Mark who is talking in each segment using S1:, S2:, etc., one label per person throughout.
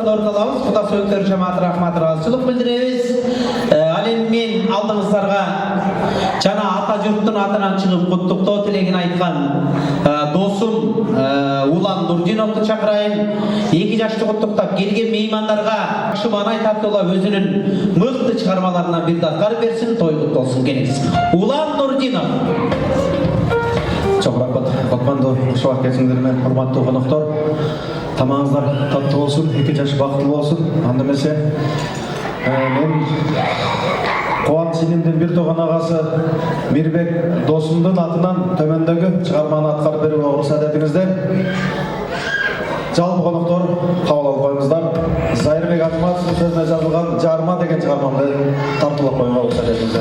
S1: Ортан орындалабыз. Құда сөйттер жамааты рахмат разычылык билдиребиз. Ал эми мен алдыңыздарга жана ата журттун атынан чыгып куттуктоо тилегин айткан досум Улан Нурдиновду чакырайын. 2 жашты куттуктап келген меймандарга Шыбанай Таптола өзүнүн мыкты чыгармаларынан бир даттар берсин, той куттуу болсун келиңиz. Улан Нурдинов.
S2: Çok rahmat. Batman'da şu an kesinlikle hürmetli konuklar. Tamamızlar tatlı olsun, 2 yaş bakımlı olsun. Andemese ben Kuvan Sinim'den bir toğan ağası Mirbek dostumdun atından tömendeki çıkarmanı atkar berip ruhsat ettiğinizde жалпы konuklar kabul alıp koyunuzlar. Zahir Atmaz sözüne жазылған Жарма деген çıkarmamda tartılıp koyunga ruhsat ettiğinizde.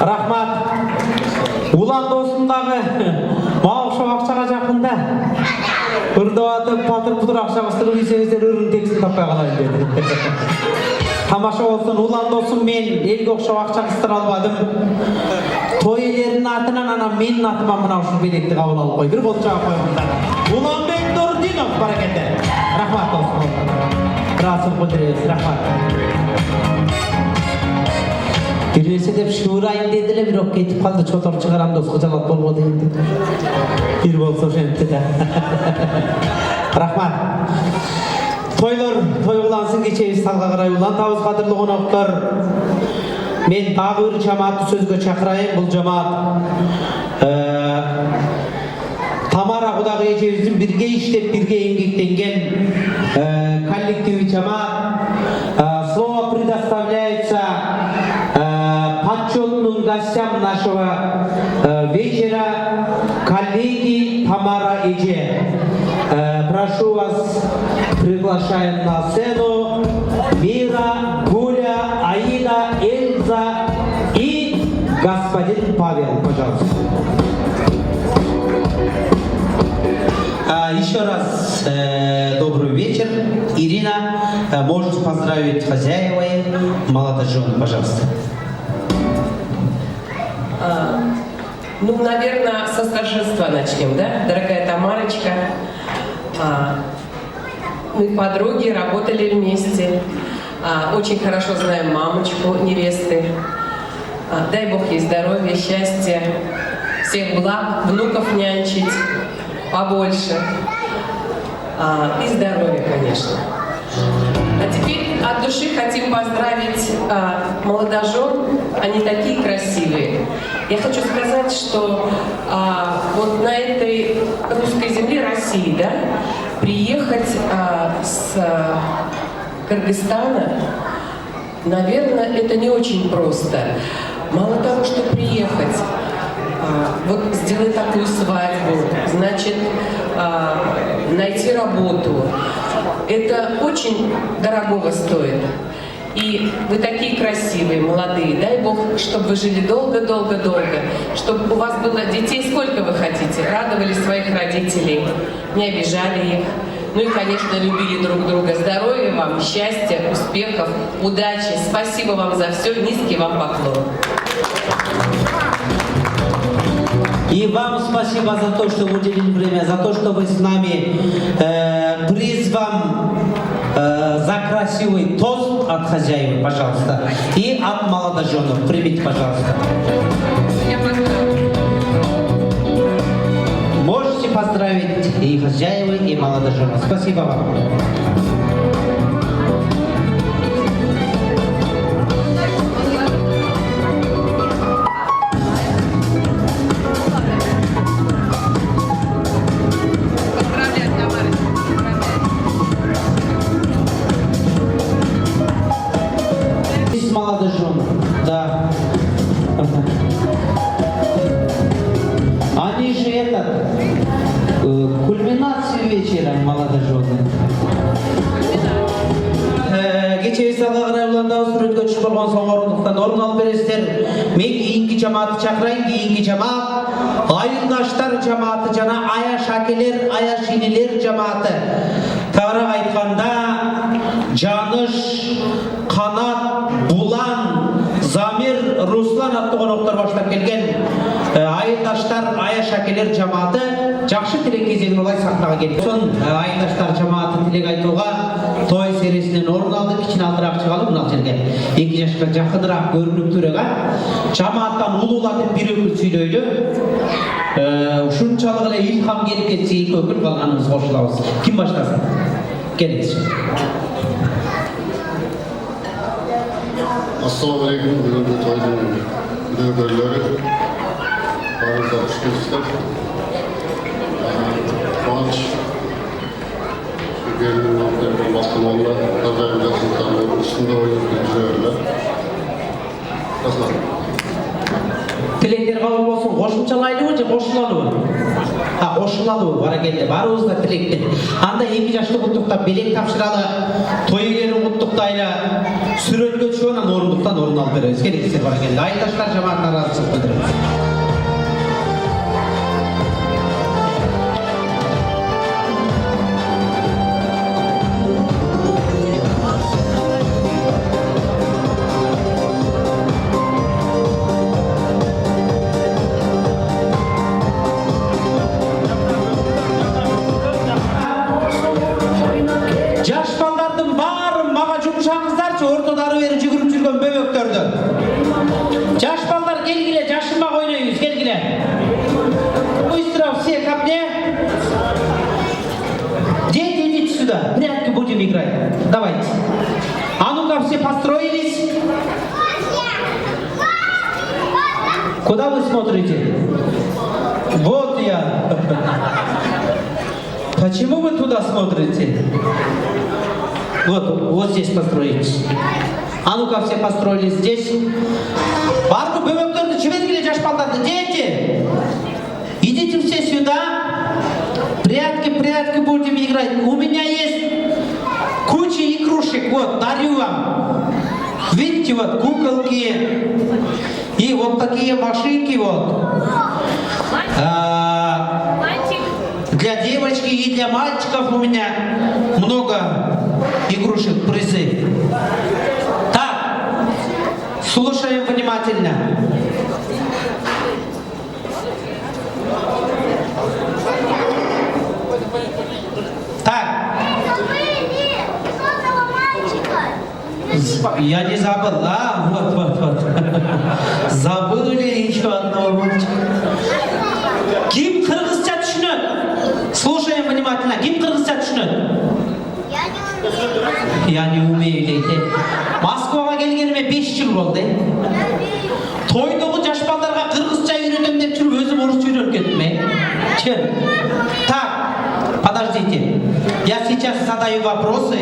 S1: Rahmat. Ulan dostumдағы мал шоқшаға жақында ұрдаватып патыр пұтыр ақша қыстырып үйсеңіздер ұрын тексін таппай қалайын деді. Тамаша болсын, улан досым, мен елге оқшау ақша қыстыра албадым. Той елерінің атынан анам менің атыма мынау үшін белекті қабыл алып қой. Bir болчаға қойғандар. Уланбек Нурдинов бар екенде. Рахмат досым. Расыл құдірес, рахмат. Келесі деп шуырайын деді эле, бирок кетип калды. Чотор чыгарам доско жалат болбоду енді. Бир болсо ошентти да. Рахмат. Тойлор той кылансын, кечебиз талга карай улантабыз, кадырлуу коноктор. Мен дагы бир жамаатты сөзгө чакырайын. Бул жамаат Тамара Кудагы эжебиздин бирге иштеп, бирге эмгектенген коллективный жамаат. Слово предоставляется почетным гостям нашего вечера, коллеги Тамара Эже. Прошу вас, приглашаем на сцену Мира, Гуля, Аида, Эльза и господин Павел, пожалуйста. Еще раз добрый вечер. Ирина, можете поздравить хозяева и молодожен, пожалуйста.
S3: Ну, наверное, со старшинства начнем, да? Дорогая Тамарочка, мы подруги, работали вместе, очень хорошо знаем мамочку невесты. Дай Бог ей здоровья, счастья, всех благ, внуков нянчить побольше и здоровья, конечно. А теперь от души хотим поздравить молодожен, они такие красивые. Я хочу сказать, что вот на этой русской земле России, да, приехать с Кыргызстана, наверное, это не очень просто. Мало того, что приехать, вот сделать такую свадьбу, значит, найти работу. Это очень дорогого стоит. И вы такие красивые, молодые. Дай Бог, чтобы вы жили долго-долго-долго. Чтобы у вас было детей, сколько вы хотите. Радовали своих родителей, не обижали их. Ну и, конечно, любили друг друга. Здоровья вам, счастья, успехов, удачи. Спасибо вам за все. Низкий вам поклон.
S1: И вам спасибо за то, что уделили время, за то, что вы с нами. Приз вам за красивый тост от хозяев, пожалуйста. И от молодоженов. Примите, пожалуйста. Можете поздравить и хозяева, и молодоженов. Спасибо вам. Молодоженов, да. Они же кульминацию вечера молодожены. Кече салга карай уландабыз, сүрөткө түшүп болгон соң орундуктан орун алып бересиздер. Мен кийинки жамаатты чакырайын. Кийинки жамаат айылдаштар жамааты жана аяш акелер, аяш инелер жамааты. Тагыраак айтканда Жаныш, Канат, Булан, Замир, Руслан аттуу коноктор баштап келген айылдаштар, аяш акелер жамааты жакшы тилек кезегин улай сахнага келди. Ошон айылдаштар жамааты тилек айтууга той серисинен орун алды. Кичине алдыраак чыгалып мына жерге 2 жашка жакыныраак көрүнүп турган жамааттан улуулатып бир өкүл сүйлөйлү. Ушунчалык эле илхам келип кетсе 2 өкүл, калганыбыз кошулабыз. Ким баштасын? Келиңиз.
S4: Assalamu alaikum, бүгінгі тойдың дөкерлері, барыңызға қош келдіңіздер. Қуаныш, шекерінің алтын болмастың олла, тазайым жасынтанның үстінде ойнап жүрерлер. Рахмат.
S1: Тілектер қабыл болсын, қошымшалайлы же қошылалуы? Қошылалуы, бара келді, барыңызда тілектен. Анда 2 жашты құттықтап, белек тапшыралы, той иелерін құттықтайлы, сүрөткө түшіп, анан орындықтан орын алып береміз. Келіңіздер, бара келді. Айылдаштар жамаатына разышылық білдіреміз. Жаш балдардын баарын мага жумшаңыздарчы. ортодары бери жүгүрүп жүргөн бөбөктөрдөн. Жаш балдар келгиле, жашырмак ойнойбуз, келгиле. Быстро все ко мне. Дети, идите сюда, прятки будем играть. Давайте. А ну-ка все построились. Куда вы смотрите? Вот я. Почему вы туда смотрите? Вот здесь построитесь. А ну-ка все построились здесь. Барбы, бөбөктөрдү жибергиле, жаш балдарды. Дети, идите все сюда. Прятки будем играть. У меня есть куча игрушек. Вот, дарю вам. Видите, вот куколки. И вот такие машинки вот. Для девочки и для мальчиков у меня много игрушек, призы. Так, слушаем внимательно. Так. Я не забыл, да? Вот. Забыли еще одного мальчика. Ким кыргызча түшүнөт? Слушаем внимательно. Ким кыргызча түшүнөт? Я не умею дейді. Москваға келгеніме 5 жыл болды. Тойдогу жаш балдарга кыргызча үйрөтөм деп жүрүп өзүм орусча үйрөнүп кеттим. Так, подождите. Я сейчас задаю вопросы.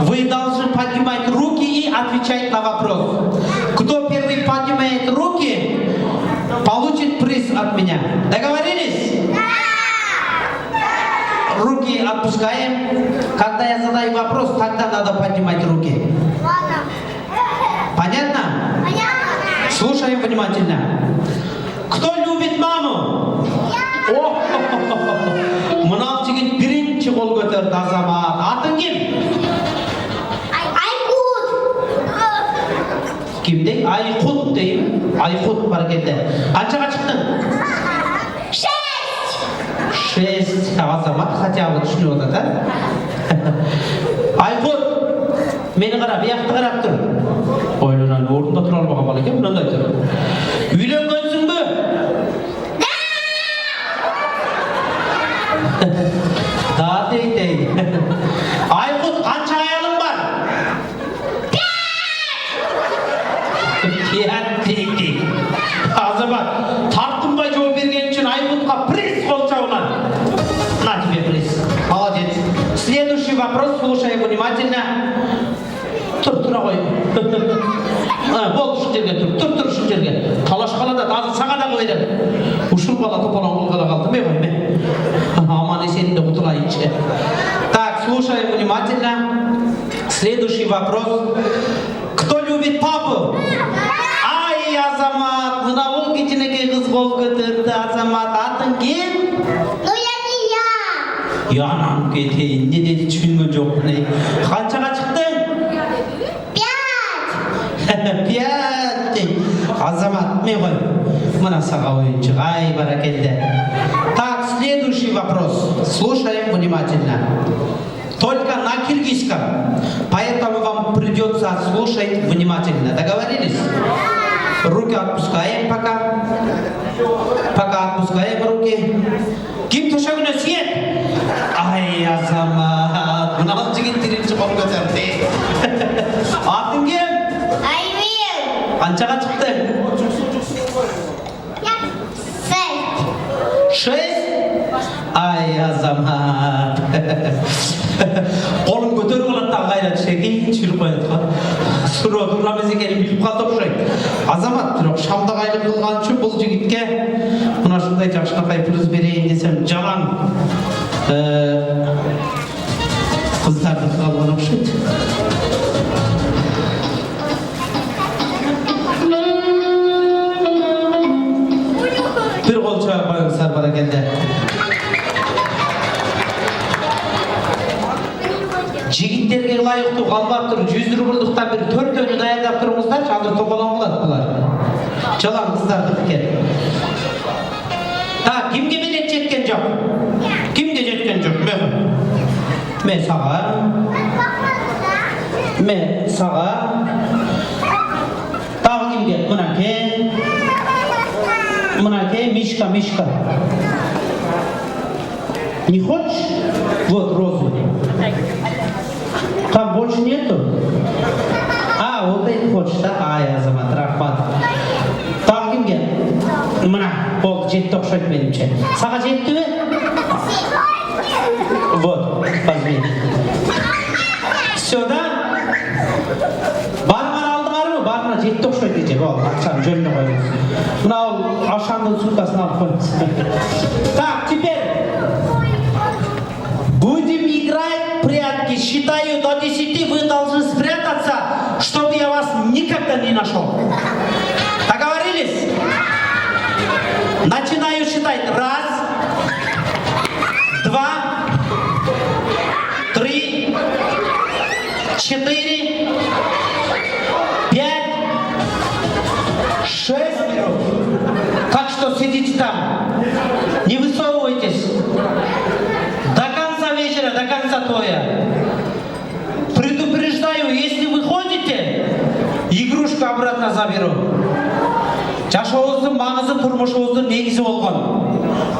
S1: Вы должны поднимать руки и отвечать на вопрос. Кто первый поднимает руки, получит приз от меня. Договорились? Руки отпускаем. Когда я задаю вопрос, тогда надо поднимать руки. Понятно? Слушаем внимательно. Кто любит маму? О, мынау жигит биринчи кол көтөрдү, Азамат. Атың ким? Ким dey? Айкут дейм. Айкут бар келди. Канчага чыктың? 6. Азамат хотя бы түшүнүп атат, а? Айкут, мени карап, биякты карап тур. Ойлонан ордунда тура албаган бала экен, мындай тур. Үйлөнгөнсүңбү? Да дейт. Айкут, канча аялың бар? 5 дейт. Азамат, тартынбай жооп берген үчүн Айкутка приз колчогунан. На тебе приз. Молодец. Следующий вопрос, слушай внимательно. Тура кой. Бол ушул жерге тур ушул жерге. Талашкалада азыр сага дагы берем. Ушул бала тополоң кылгала калды, мен койме. Аман эсенинде кутулайынчы. Так, слушай внимательно. Следующий вопрос. Кто любит папу? Ай, Азамат, мына бул кичинекей кыз кол көтөрдү. Азамат, атың ким? Янам кетейин, не деди түшүнгөн жокмун. Канчага чыктың? 5. Азамат, мен кой. Мына сага оюнчук. Ай, баракелде. Так, следующий вопрос. Слушаем внимательно. Только на киргизском. Поэтому вам придется слушать внимательно. Договорились? Руки отпускаем пока. Пока отпускаем руки. Ким төшөгүнө сиет? Ай, Азамат, мына жигит биринчи кол көтөрдү. Атың ким?
S5: Айвил.
S1: Канчага чыкты? 6. Ай, Азамат. Колун көтөрүп алат да кайра чеги чүрүп коет го. Суроо турган эмес экенин билип калды окшойт. Азамат, бирок шамда кайлык кылган үчүн бул жигитке мына ушундай жакшынакай приз берейин десем жалаң кыздарды кылган окшойт. Бир кол чыгып коюңуздар баракелде. Жигиттерге ылайыктуу калбап туруп 100 рубльдуктан бир 4-өнү даярдап туруңуздарчы, азыр тополоң кылат булар. Жалаң кыздарды экен. Так, кимге билет жеткен жок? Кимге жеткен жок? Мен сага. Мен саға тағы кімге? Мынаке, Мишка. Не хочешь? Вот розу. Там больше нету? Вот это хочешь, да? Я замат, рахмат. Тағы кімге? Мына, болды, жетті оқшайды менімше. Саға жетті ме? Вот, возьми. Все, да? Барман алдыңар ма? Барман жетті оқшайды дей. Ол, ақшаны жөніне қойыңыз. Мына ол ашанның суткасын алып қойыңыз. Так, теперь будем играть в прятки. Считаю до 10, вы должны спрятаться, чтобы я вас никогда не нашел. Договорились? Начинаю считать. 1, 2, 3, 4, 5, 6. Так что сидите там, не высовывайтесь. До конца вечера, до конца тоя. Предупреждаю, если вы ходите, игрушку обратно заберу. Жашообуздун маңызы турмушубуздун негизи болгон.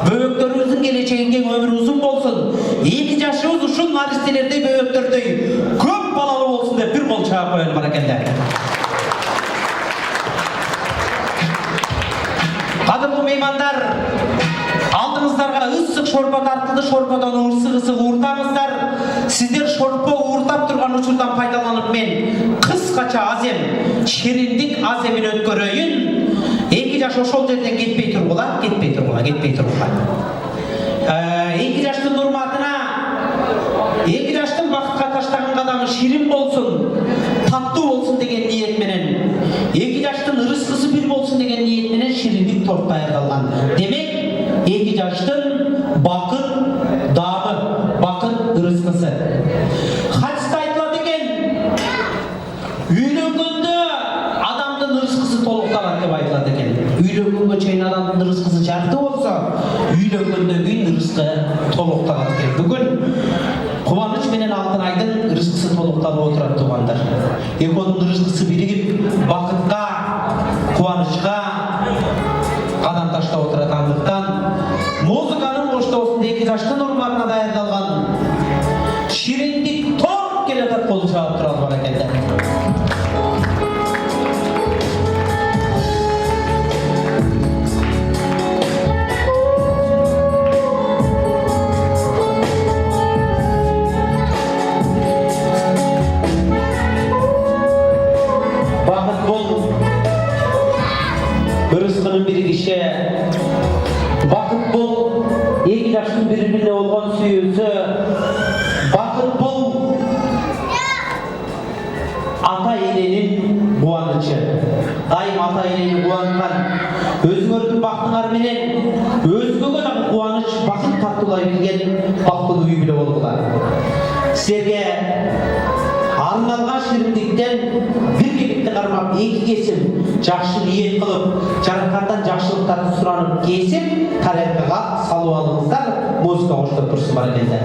S1: Бөбөктөрүбүздүн келечегинге өмүр узун болсун. 2 жашыбыз ушул наристелердей бөбөктөрдөй көп балалуу болсун деп бир кол чаап коелу баракелде. Кадырлуу меймандар, алдыңыздарга ысык шорпо тартылды. Шорподон ысык ууртаңыздар. Сиздер шорпо ууртап турган учурдан пайдаланып мен кыскача азем, шириндик аземин өткөрөйүн. 2 жаш ошол жерден кетпей тургула. 2 жаштын урматына, 2 жаштын бакытка таштаган кадамы ширин болсун, таттуу болсун деген ниет менен, 2 жаштын ырыскысы бир болсун деген ниет менен шириндик торт даярдалган. Демек, 2 жаштын бакыт дамы, бакыт ырыскысы. Хадисте айтылат экен, үйлөнгөндө адамдын ырыскысы толукталат деп айтылат экен. Үйлөнгөнгө чейин адамдын ырыскысы жарты болсо, үйлөнгөндөн кийин ырыскы толукталат экен. Бүгүн кубаныч менен Алтынайдын ырыскысы толукталып отурат туугандар. Экөөнүн ырыскысы биригип, бакытка, кубанычка кадам таштап отуратандыктан музыканын коштоосунда 2 жаштын урматына даярдалган шириндик торт келатат, кол чаап турат баракелде. Ырыскынын биригиши, бакыт бул 2 жаштын бири-бирине болгон сүйүүсү, бакыт бул ата-эненин кубанычы. Дайым ата-энени кубанткан, өзүңөрдүн бактыңар менен өзгөгө дагы кубаныч, бакыт тартуулай билген бактылуу үй бүлө болгула. Силерге арналган шириндиктен бир кепикти кармап 2 кесим жакшы ниет кылып, жараткандан жакшылыктарды суранып кесип, тарелкага салып алыңыздар. Музыка коштоп турсун баракелде.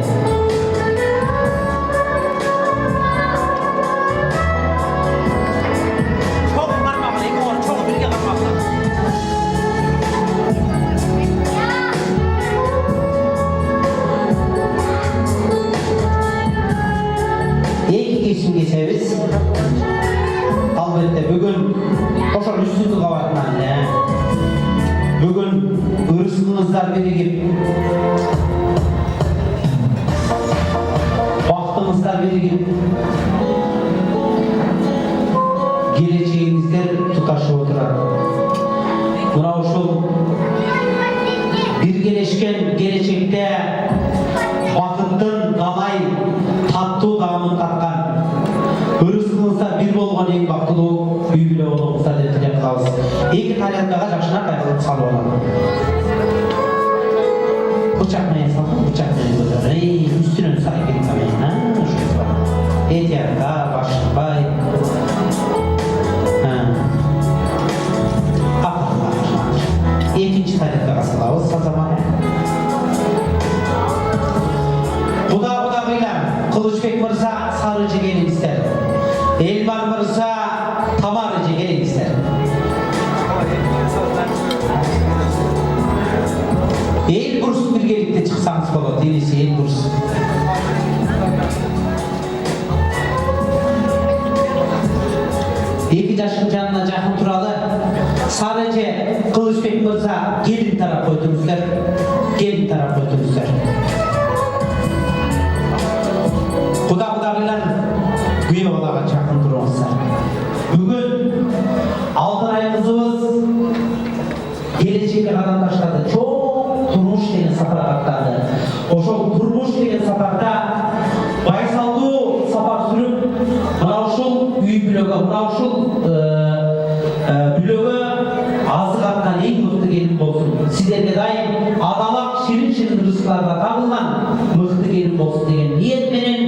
S1: Kesебиz. Albatta бүгүн ошол үстүндү кабатынан бүгүн ырыскыңыздар биригип, бактыңыздар биригип, келечегиңиздер туташып отурат. Мына ушул биргелешкен келечекте бакыттын далай таттуу даамын тарткан, ырыскыңыздар бир болгон эң бактылуу үй бүлө болуңуздар деп тилеп калабыз. 2 тарелкага жакшыраак кайрылып салып алам. Бычак менен салып, бычак менен көтөр. Үстүнөн сай кетпейин, ошо. Этиярга башпай. Экинчи тарелкага салабыз, сазаман. Куда кыйлам, Кылычбек мырза, сары жегениңиздер. Элбурс біргелікте шықсаңыз болады, елесі Элбурс. Екі жастың жанына жақын туралы Сарыже Кылычбек мырза келін тарап қойдыңыздар. Келін тарап қойдыңыздар. Құда-құдағылар күйе балаға жақын тұрыңыздар. Бүгін Алтынай қызымыз келешекке қадам ташлады. Çok turmuş деген сапарға аттанды. Ошол турмуш деген сапарда байсалдуу сапар сүрүп, мына ушул үй бүлөгө, мына ушул бүлөгө азык аткан эң мыкты келин болсун. Сиздерге дайым адалак ширин рызыктарга табылган мыкты келин болсун деген ниет менен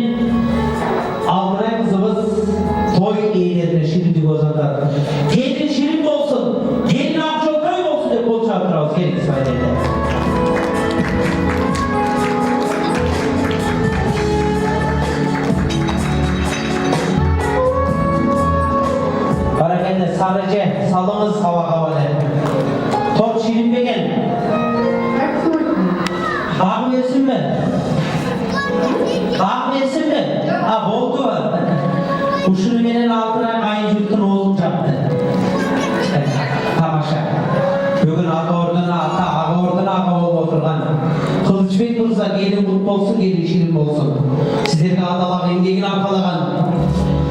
S1: Алтынай кызыбыз той ээлерине шириндик озандады. Келин ширин болсун, келин акчол той болсун деп кол чаап турабыз. Келиңиз Исмаилде. Barakende Sarıce salımız hava havalı. Top şirinbegen. Ağım versin mi? Ağım versin mi? Ha boldu var. Uşunu menen altına kayın jürtün oğlum çaptı. Tamaşa. Bugün ata orduna ata, ağa orduna ağa olup oturgan. Kılıçbek Mırza gelin mutlu olsun, gelin şirin olsun. Sizlerge adalak emgegin arqalagan.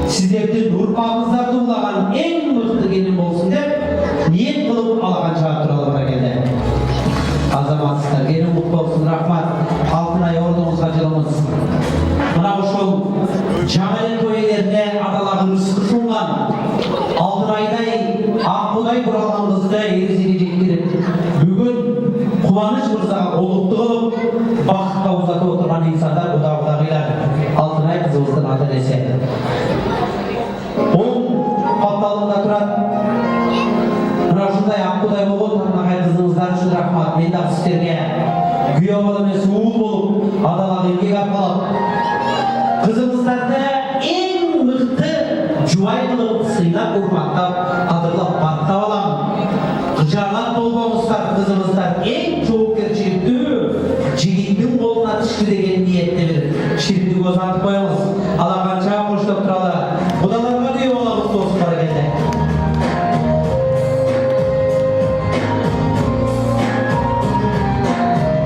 S1: Sizlerden urpağınızlar doğulagan en mıқты gelin olsun dep niyet kılıp alagan çağır turalı barakende. Azamatsızlar, gelin mutlu olsun, rahmat. Altınay ordumuzga жылымыз. Mına uşul Jamalen toylerine adalagın rızkı sungan. Altınayday, Akbuday buralgan kızı erisiga jektirip. Bugün Kuvanıç Mırzaga oluktu kılıp, bakıtqa uzatıp oturgan insanlar, udağılar. Altınay kızımыздın adı dese. Ол папалында тұрады. Мына ушундай Акбудай болот, Артынай кызыңыздар үчүн рахмат. Мен да сиздерге күйөө бала эмес уул болуп, адалак эмгек аркалап, кызыңыздарды эң мыкты жубай кылып, сыйнап, урматтап, кадырлап, баттап алам. Кыжаанат болбоңуздар, кызыңыздар эң жоопкерчиликтүү жигиттин колуна түштү деген ниетте бир шириндик озантып коебуз. Ала канча коштоп туралы. Budalarga diyor olamız olsun harekette.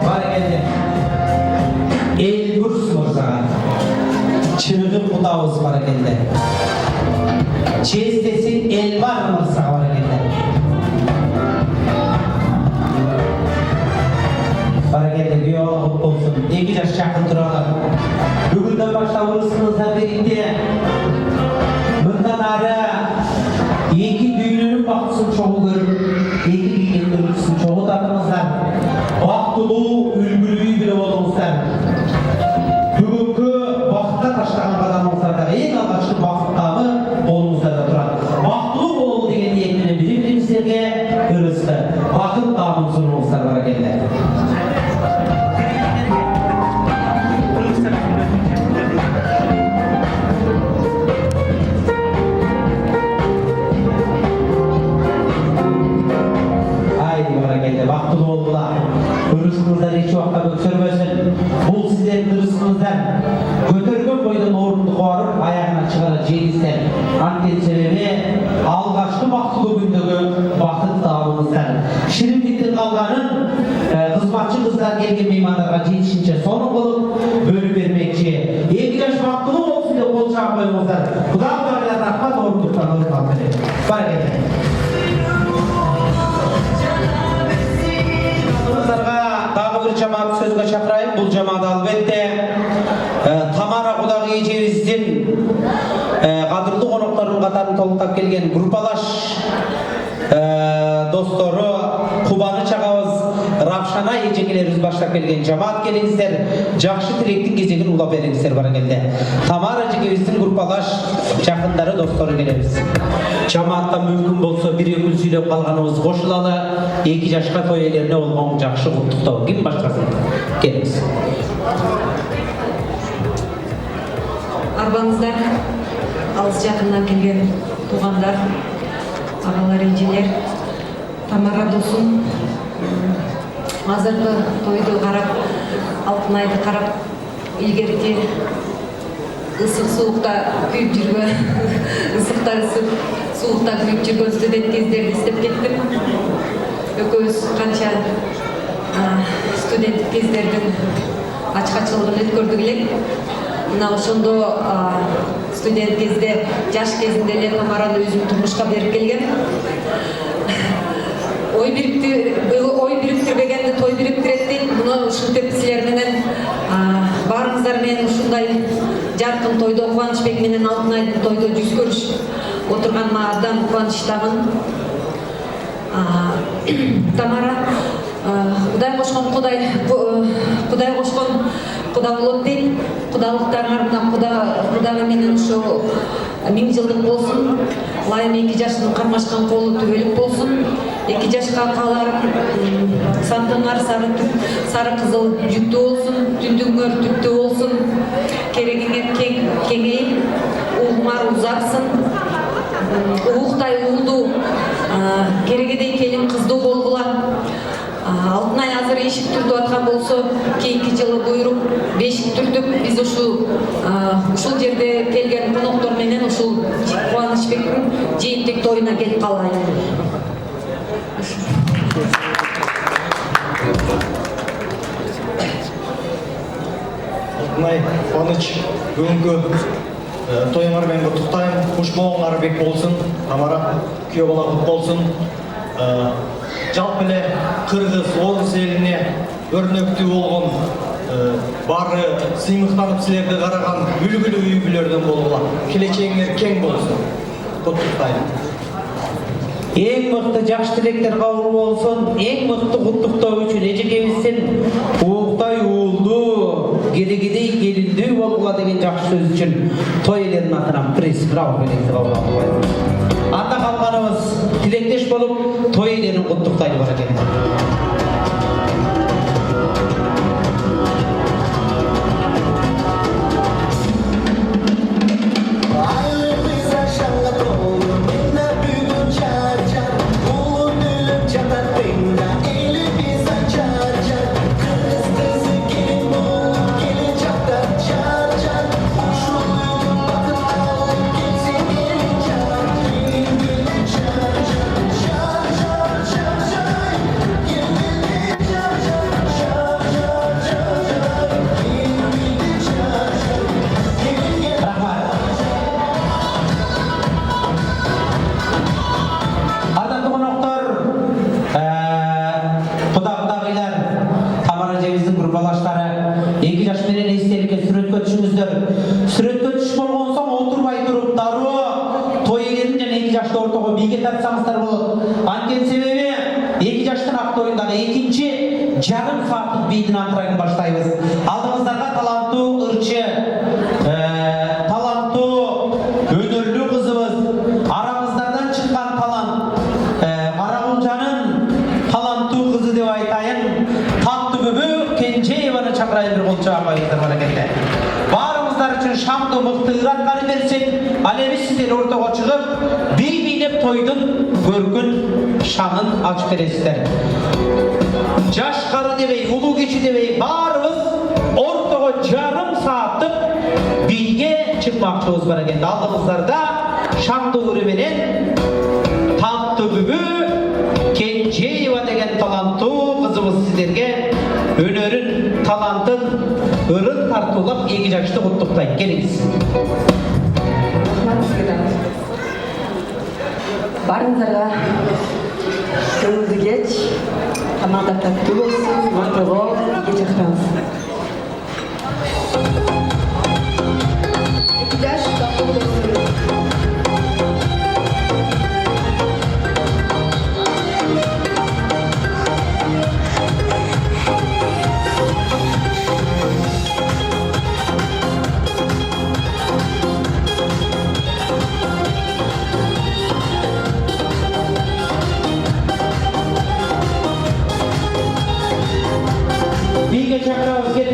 S1: Harekette. Elburs Mırzaga. Çınıgın budağız harekette. Çestesin Elvar Mırzaga harekette. Harekette diyor olamız olsun. İki yaş yakın duralım. Bugünden başlamışsınızdan birlikte bundan ara iki düğünün baktısın çoğu görüp, iki düğünün görürsün çoğu tatımızdan, baktulu, ülgülüyü bile olmuşlar. Bugünkü vakıtta taşlanan adamımızlarda en alçı vakıttağı olumuzlarda duran. Baktulu oldu degen niyetini birimizlerge örüsü. Vakıt dağının sunumuzlar var geldi. Vakti oldular. Rızkınızdan hiç vakta götürmesin. Bu sizlerin rızkınızdan götürgün boydan orundu koyup ayağına çıkarı ceyizden. Anken sebebi algaçlı vaktili gündüğü vakit dağılımızdan. Şirinlikten kalganın hizmetçi kızlar gelgen meymanlarga yetişince sonu bulup bölüp vermekçi. Eki yaş vaktili olsun diye kol çağ koyumuzdan. Kuda-kudalar rahmat orunduktan olup kalmadı. Barakete. Дағы бір жамаат сөзге шақырайын. Бұл жамаат албетте Тамара Құдағи ежебиздин кадырлуу коноктордун катарын толуктап келген группалаш достору Кубаныч агабыз, Равшана эжекелерибиз баштап келген жамаат келиңиздер, жакшы тилектин кезегин улап бериңиздер баракелде. Тамара эжекебиздин группалаш жакындары, достору келебиз. Жамаатта мүмкүн болсо бир-эки сүйлөп калганыбыз кошулалы, 2 жашка той ээлерине болгон жакшы куттуктоо. Ким башкасы? Келиңиз.
S5: Арбаңыздар, алыс жакындан келген туугандар, агалар, эжелер, Тамара досум, азыркы тойду карап, Алтынайды карап, илгерки ысык суукта күйүп жүргөн, ысыкта ысык суукта күйүп жүргөн студент кездерди издеп кеттим. Экөөбүз канча студенттик кездердин ачкачылыгын өткөрдүк элек. Мына ошондо студент кезде, жаш кезинде эле Тамараны өзүм турмушка берип келгем. Ой бириктирбегенди той бириктирет дейт. Мына ушинтип силер менен баарыңыздар менен ушундай жаркын тойдо Кубанычбек менен Алтынайдын тойдо жүз көрүшүп отурганыма абдан кубанычтамын. Тамара Кудай кошкон Кудай кошкон Куда болот дейт. Кудалыктарыңар Кудагы менен ошо 1000 жылдык болсун. Лайым 2 жаштын кармашкан колу түбөлүк болсун. 2 жашка каларым сандыңар сары кызыл жүктүү болсун, түндүңөр түптүү болсун. Керегиңер кеңейип, угуңар узарсын. Ууктай уулдуу, керегедей келин кыздуу болгула. Алтынай азыр эшик түртүп аткан болсо, кийинки жылы буйруп бешик түртүп, биз ушул жерде келген коноктор менен ушул Кубанычбектин жыйынтык тоюна келип калайлы.
S2: Алтынай, Кубаныч, бүгүнкү тоюңар менен куттуктайм. Куш могуңар бек болсун. Тамара күйөө бала кут болсун. Жалпы эле Кыргыз, Орус элине өрнөктүү болгон баары сыймыктанып силерди караган үлгүлүү үй бүлөлөрдөн болгула. Келечегиңер кең болсун. Куттуктайм.
S1: Эң мыкты жакшы тилектер кабыл болсун. Эң мыкты куттуктоо үчүн эжекебиздин ууктай уулдуу, келегидей келиндүү болгула деген жакшы сөз үчүн той элердин атынан приз браво белгиси кабыл алып. Анда калганыбыз тилектеш болуп той элерин куттуктайлы бар экен. Сүрөткө түшүп болгон соң отурбай туруп дароо той элерин жана 2 жашты ортого бийге тартсаңыздар болот. Анткени себеби 2 жаштын ак тоюндагы экинчи жарым сааттык бийдин антырагын баштайбыз. Алдыңыздарга таланттуу ырчы, таланттуу өнөрлүү кызыбыз, арабыздардан чыккан талант, Каракулжанын таланттуу кызы деп айтайын, Таттыбүбү Кенжееваны чакырайын, бир кол чаап коюңуздар баракетте. Барыңыздар үчүн шамды мыкты ыратканы берсек, ал эми сиздер ортого чыгып, бий бийлеп тойдун көркүн шаңын ачып бересиздер. Жаш кары дебей, улуу кичи дебей, баарыбыз ортого жарым сааттык бийге чыкмакчыбыз бар экен. Алдыңыздарда шамды көрү менен Таттыбүбү Кенжеева деген таланттуу кызыбыз сиздерге өнөрүн, талантын, ырын тартуулап 2 жашты куттуктайт. Келиңиз.
S5: Барыңыздарга көңүлдүү кеч, тамагда таттуу болсун, ортого бийге чакырабыз.
S1: Бийге чакырабыз.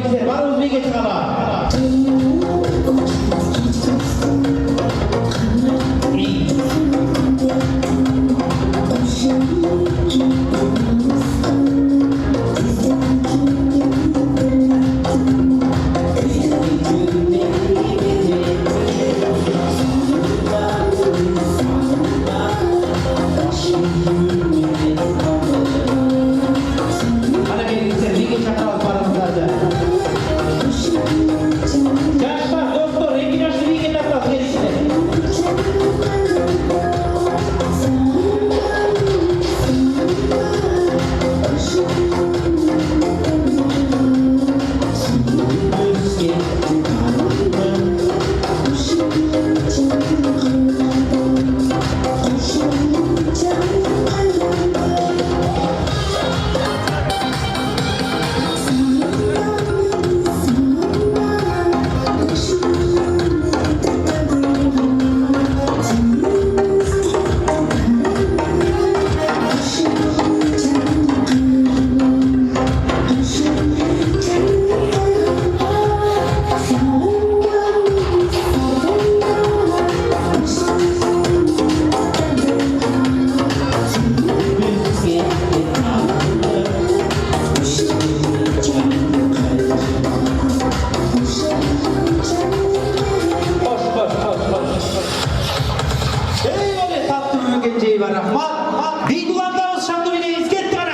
S1: beybar rahmat. Deydi ulandağız şamdı bile izgetti bana.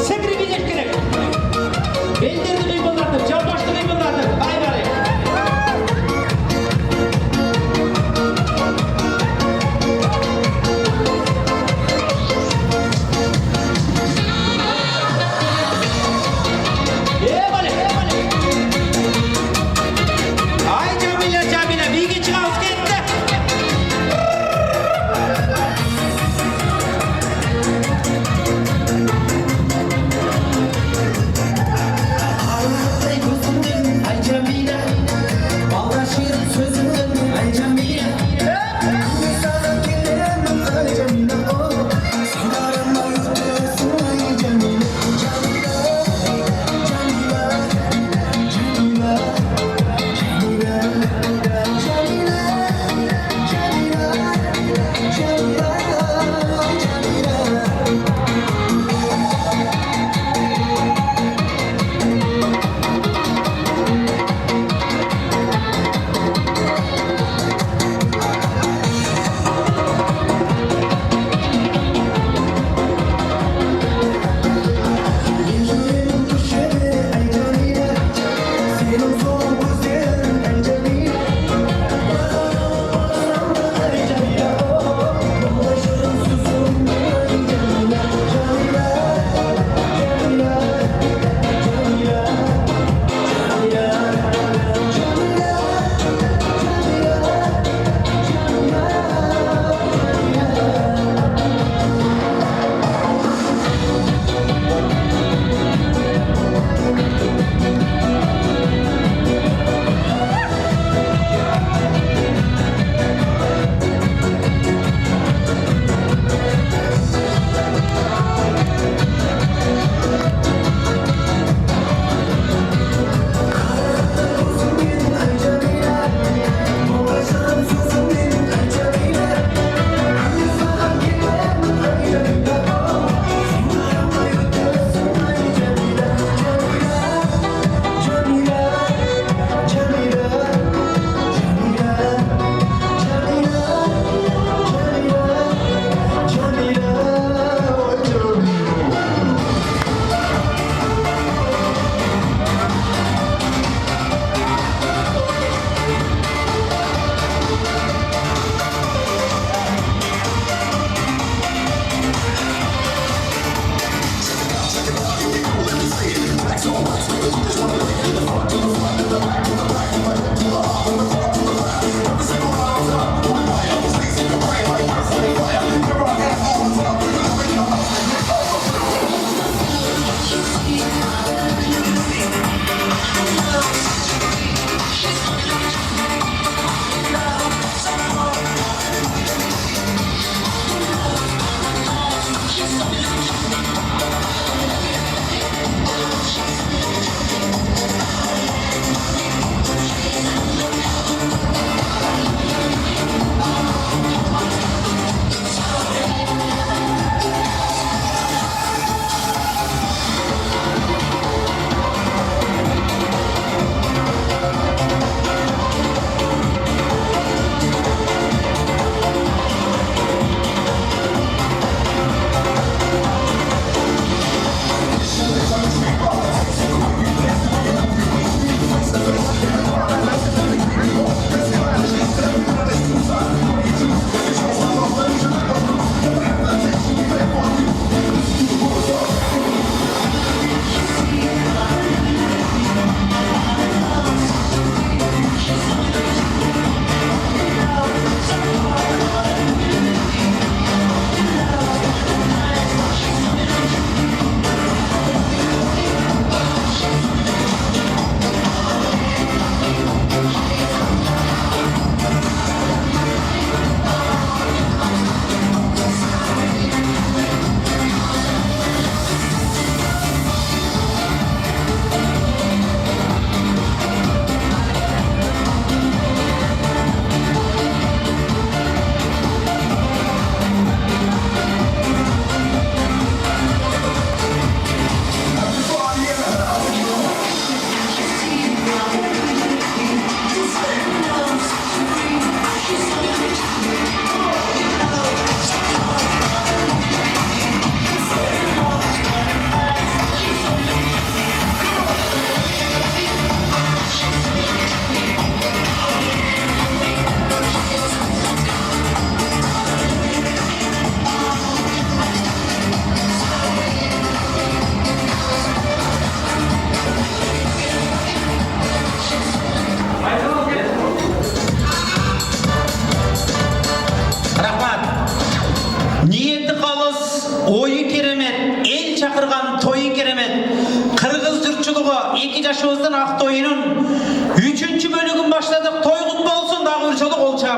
S1: Sekri gidecek gerek. Bellerdi kıymalardı, cambaşlı kıymalardı. Bay bay. Ay Jamila, bir geçin avuz gitti.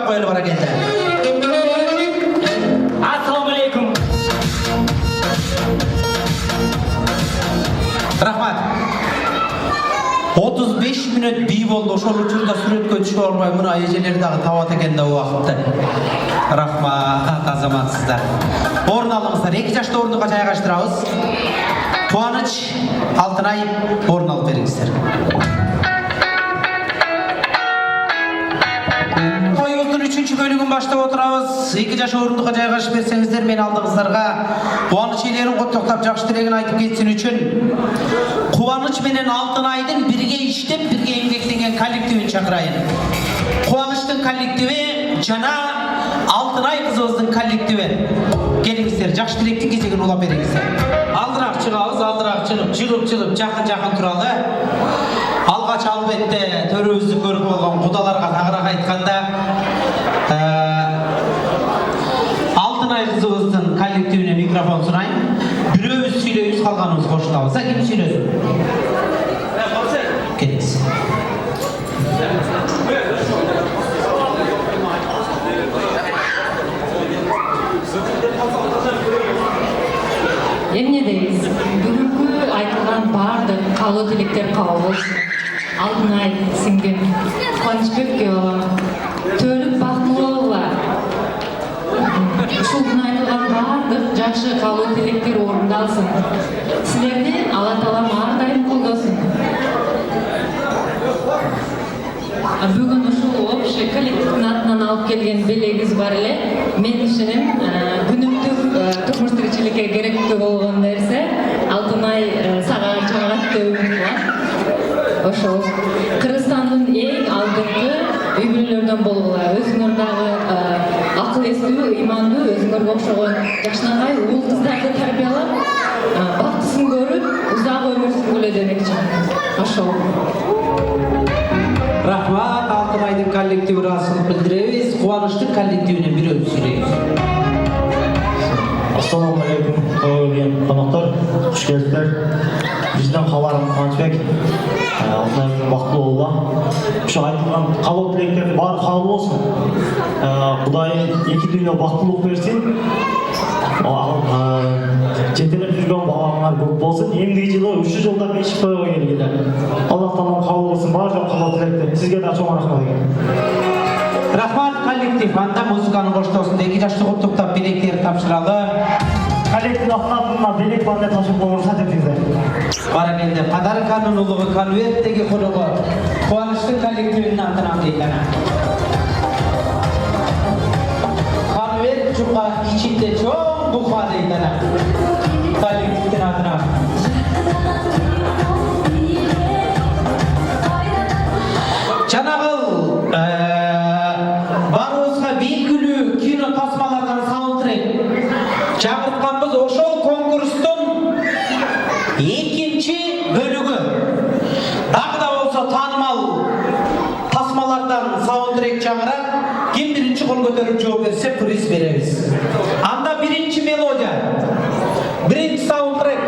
S1: koyup bara geldi.
S6: Assalamu alaikum.
S1: Rahmat. 35 minut bir oldu. Oşol uçurda süretkö düşüp olmay mına ejeleri dagı tabat eken da o wagtda. Rahmat azamatsızlar. Orun alыңыздар. 2 жашта орындыкка жайгаштырабыз. Кубаныч, Алтынай орун алып бериңиздер. Toyubuzun 3. bölümün başlap oturabız. 2 жаш орындыкка жайгашып берсеңиздер, мен алдыңыздарга Кубаныч элерин коттоктоп жакшы тилегин айтып кетсин үчүн Кубаныч менен Алтынайдын бирге иштеп, бирге эмгектенген коллективин чакырайын. Кубанычтын коллективи жана Алтынай кызыбыздын коллективи. Келиңиздер, жакшы тилектин кезегин улап бериңиздер. Алдыраак чыгабыз, алдыраак чыгып, чыгып, жакын туралы. Алгач албетте төрөбүздү көрүп болгон кудаларга тагыраак айтканда, Алтынай кызыбыздын коллективине микрофон сурайын. Бирөөбүз сүйлөйбүз, калганыбыз кошулабыз. Ким сүйлөсүн? Келиңиз.
S5: Эмнедейбиз? Бүгүнкү айтылган баардык каалоо тилектер кабыл болсун. Алтынай сиңдим, Кубанычбекова, Төлүк Бактмулова. Ушул күнү айтылган баардык жакшы каалоо тилектер орундалсын. Силерди Алла Таалам ар дайым колдосун. Бүгүн ушул общий коллективдин атынан алып келген белегибиз бар эле. Мен ишенем, күнүмдүк турмуш тиричиликке керектүү болгон нерсе Алтынай сага жагат деп үмүт бар. Ошол Кыргызстандын эң алдыңкы үй-бүлөлөрдөн болгула. Өзүңөр дагы акыл эстүү, ыймандуу, өзүңөргө окшогон жакшынакай уул кыздарды тарбиялап, бактысын көрүп, узак өмүр сүргүлө демекчимин. Ошол.
S1: Rahmat, Алтынайдын коллективи ыраазычылык билдиребиз. Кубанычтын коллективинен бирөөбүз сүйлөйбүз.
S6: Assalamu alaikum. To'g'rigan qonoqlar, xush kelibsizlar. Bizdan xabarim Quvonchbek. Алтынай Бактылова. Şu aytылган каалоо тилектер бар кабыл болсун. Кудайым эки дүйнө бактылык берсин. Жетелеп жүргөн балаңар көп болсун. Эмдиги жылы ушул жолдо мешит койго келгиле. Аллах таалам кабыл болсун. Бар жок каалоо тилектер. Сизге да чоң рахмат экен.
S1: Rahmat kollektiv, анда музыканы коштосунда 2 жашты коттуктап белектерди тапшыралы.
S6: Коллектив атынан белек банды ташып болурса депсиздер.
S1: Бара келди. Подарканын улугу конверттеги кулугу Кубанычтын коллективинин атынан дейт. Конверт жука ичинде чоң бука дейт. Коллективдин атынан. Жанагыл барыбызга белгилүү кино тасмалардан саундтрек чакыртканбыз. Ошол конкурстун 2-чи бөлүгү. Дагы да болсо таанымал тасмалардан саундтрек чакырат. Ким биринчи кол көтөрүп жооп берсе, приз беребиз. Анда биринчи мелодия, биринчи саундтрек.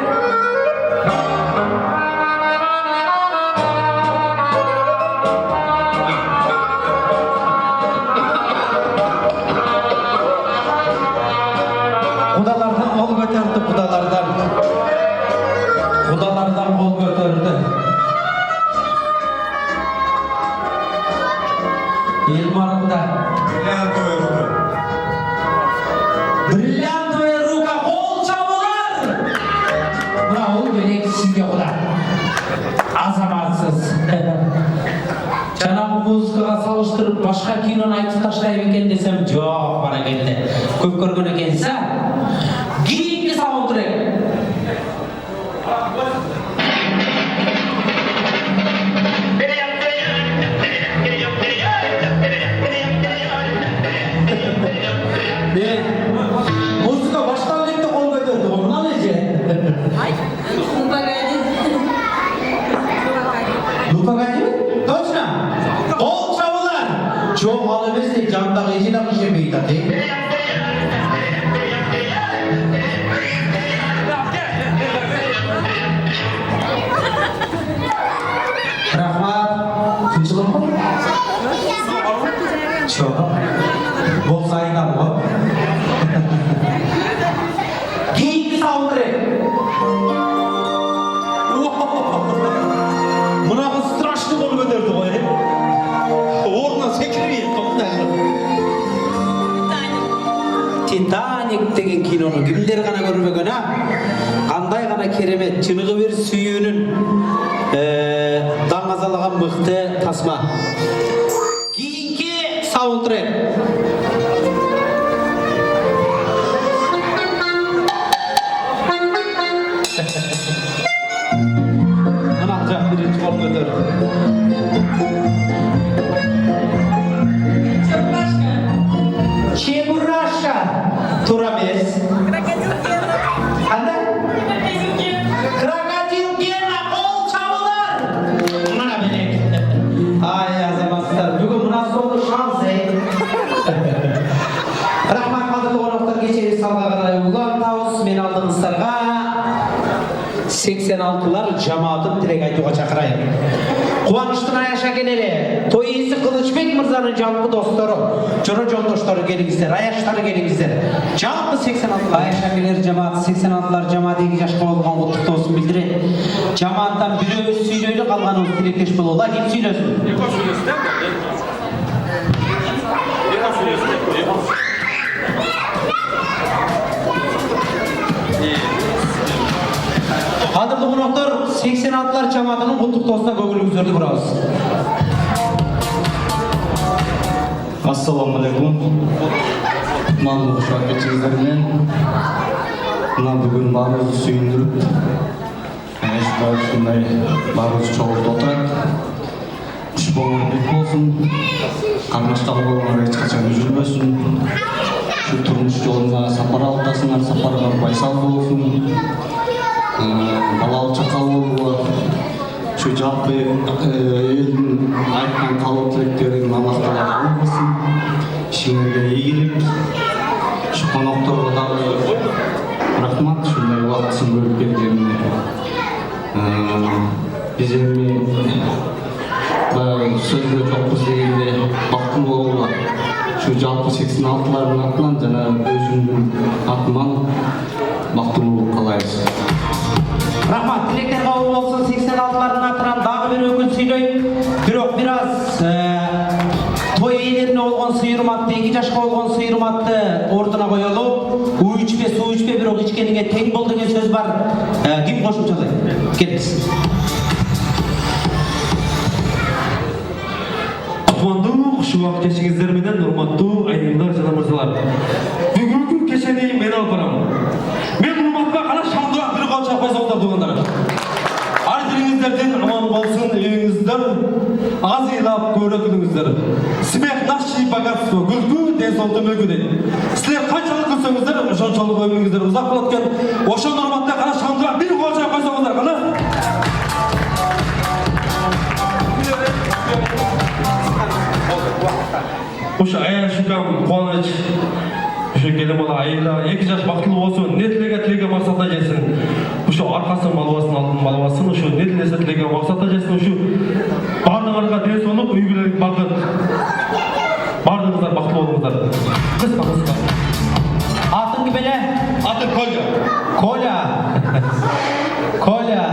S1: Kudalardan kol götürdü, kudalardan kol götürdü. Elmarında Бриллиантовая рука, кол чабылар. Мына ол белек сизге куда. Азаматсыз. Жанагы музыкага салыштырып башка кинону айтып таштайм экен десем, жок, бара келди. Көп көргөн экенсиз, а? Кийинки саундтрек. Музыка баштан кетти, кол көтөрдү. Мына неже? Лупагади? Точно? Кол чабылар. Жок, ал эмес деп жандагы эже дагы жебейт ат. Rahmat. Tinchlikmi? Çok. Titanic деген кинону кимдер гана көрбөгөн а? Кандай гана керемет, чыныгы бир сүйүүнүн даңазалаган мыкты тасма. Кийинки саундтрек. Мына жак биринчи болуп өтөр. Чебураша тура эмес. Кандай? Крокодил Гена кол чабылар. Мына менен. Ай азаматтар, бүгүн мына соңу шанс. Рахмат кадырлуу коноктор, кечээ салга карай улан табыз мен алдыңыздарга 86-лар жамаатын тилек айтууга чакырайын. Кубанычтын Аяша келели, той ээси Кылычбек мырзанын жалпы достору, жора жолдоштору келиңиздер, Аяштары келиңиздер. Жалпы 86 Аяша келер жамааты 86-лар жамааты 2 жашка болгон куттуктоосун билдирет. Жамааттан бирөөбүз сүйлөйлү, калганыбыз тилектеш бололу. Ким сүйлөсүн? Кадырлуу коноктор, 86-лар жамаатынын куттуктоосуна көңүлүңүздөрдү бурабыз.
S7: Ассаламу алейкум. Маңызды ушак кетчиңиздер менен мына бүгүн баарыбызды сүйүндүрүп, ушундай баарыбыз чогулуп отурат. Ушул бек болсун, кармаштагы болгондор эч качан үзүлбөсүн. Ушу турмуш жолунда сапар алдасыңар, сапарыңар байсал болсун. Балалы чакал болуп, şu жалпы элдин айткан каалоо тилектерин амакталар албасын, ишиңерге ийгилик. Şu конокторго дагы рахмат, ушундай убактысын бөлүп бергенине. Биз эми баягы сөзгө жокпуз дегенде бактылуу болууга şu жалпы 86-лардын атынан жана өзүмдүн атыман бактылуулук каалайбыз.
S1: Рахмат, тилектер кабыл болсун. 86-лардын атынан дагы бир өкүл сүйлөйм. Бирок бир аз той ээлерине болгон сыйырматты, 2 жашка болгон сыйырматты ордуна коелу. У ичпе, суу ичпе, бирок ичкениңе тең бол деген сөз бар. Ким кошумчалайт? Келиңиз.
S8: Кубандуу ушул кечиңиздер менен урматтуу айымдар жана мырзалар. Бүгүнкү кечени мен алып барам. Мен урматка кана шалдырак бир калча койсоңуздар тугандар. Ар бириңиздерден аман болсун, элиңиздер аз ыйлап көрөкүлүңүздөр. Смех наш богатство, күлкү ден соолуктун мөлкү дейт. Силер канчалык күлсөңүздөр, ошончолук өмүрүңүздөр узак болот экен. Ошон урматта кана шалдырак бир калча койсоңуздар кана. Ушу аяшыкам кубаныч. Ушу келем ала айылда 2 жаш бактылуу болсун, не тилеге максатына жетсин. Ушу аркасын малыбасын, алдын малыбасын, ушу не тилеге максатына жетсин. Ушу бардыгыңарга ден соолук, үй бүлөлүк бакыт. Бардыгыңыздар бактылуу болуңуздар. Кыска.
S1: Атың ким эле?
S8: Атым Коля.
S1: Коля.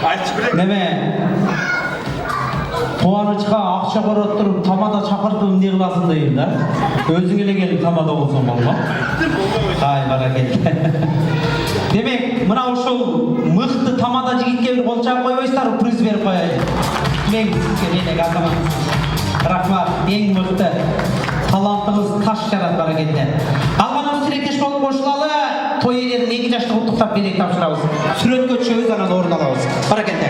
S8: Айтчы билек.
S1: Неме? Кубанычка акча короттуруп, тамада чакыртып эмне кыласың дейм да. Өзүң эле келип тамада болсоң болбойбу? Ай, баракелде. Демек, мына ушул мыкты тамада жигитке бир кол чаап койбойсуздарбы, приз берип коеюн. Мен сизге менен азамат. Рахмат, эң мыкты талантыңыз таш жарат, баракелде. Калганыбыз тилектеш болуп кошулалы, той ээлерин 2 жашты куттуктап белек тапшырабыз. Сүрөткө түшөбүз, анан орун алабыз. Баракелде.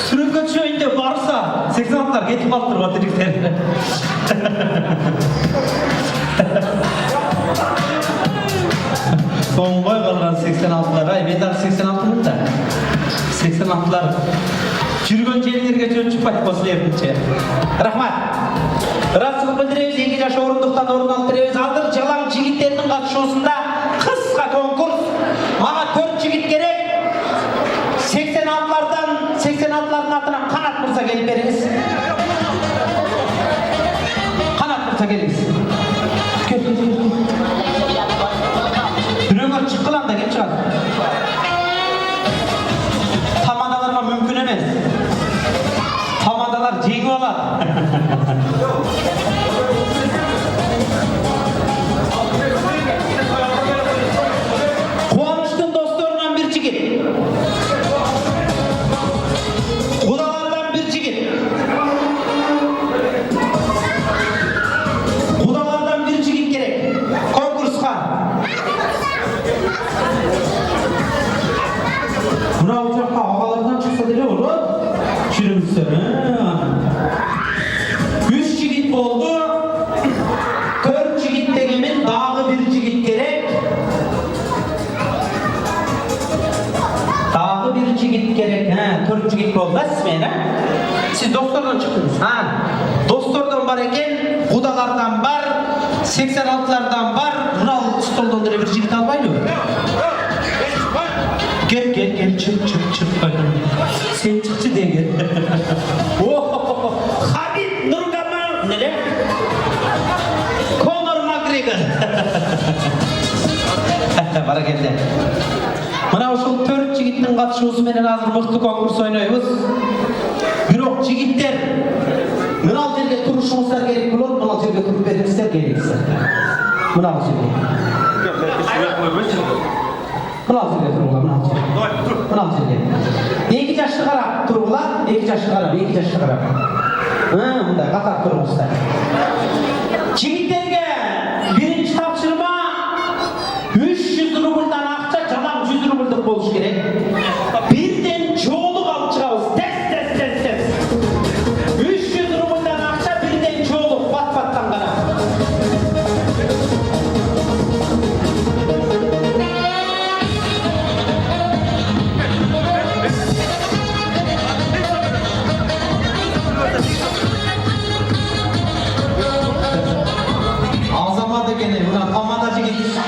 S1: Сүрөккө түшөйүн деп барса 86'lar кетип калып турган тириктер. Соңгой калган 86'lar. Ай, мен дагы 86'мын да. 86'lar жүргөн жерлерге жөн чыкпайт болсо эртинче. Рахмат. Ыраазычылык билдиребиз, 2 жаш орундуктан орун алып беребиз. Азыр жалаң жигиттердин катышуусунда кыска конкурс. Мага 4 жигит керек. 86'ların атынан Канат Мырза келип бериңиз. Канат Мырза келиңиз. Бирөңөр чыккыланда кеп чыгат. Тамадаларга мүмкүн эмес. Тамадалар жеңип алат. Кубанычтын досторунан бир жигит. Кудалардан бир жигит. Кудалардан бир жигит керек. Конкурска. Мына учакка агалардан чыкса деле болот. Жүрүңүздөр. 3 жигит болду. 4 жигит дегенмен дагы бир жигит керек. Дагы бир жигит керек. 4 жигит болду сизмен, Сиз достордон чыктыңыз. Достордон бар экен, кудалардан бар, 86'lardan бар. Мына столдон деле бир жигит албайлыбы? Gel, çık. Sen çıkçı dege. Habib Nurmagomedov. Nere? Conor McGregor. Barakalla. Mana ошол 4 жигиттин катышуусу менен азыр мыкты конкурс ойнойбуз. Бирок жигиттер мынал жерге турушуңуздар керек болот, мынал жерге туруп бериңиздер келиңиздер. Мынал жерге. Mınal жерге туруңла, мынал жерге. Мынал жерге. 2 жашты карап туруңла, 2 жашты карап. Мындай катар туруңуздар. Жигиттерге биринчи тапшырма 300 рубльдан акча, жалаң 100 рубльдук болуш керек. Бирден жоолук алып чыгабыз. Тез. 300 рубльдан акча, бирден жоолук бат-баттан гана.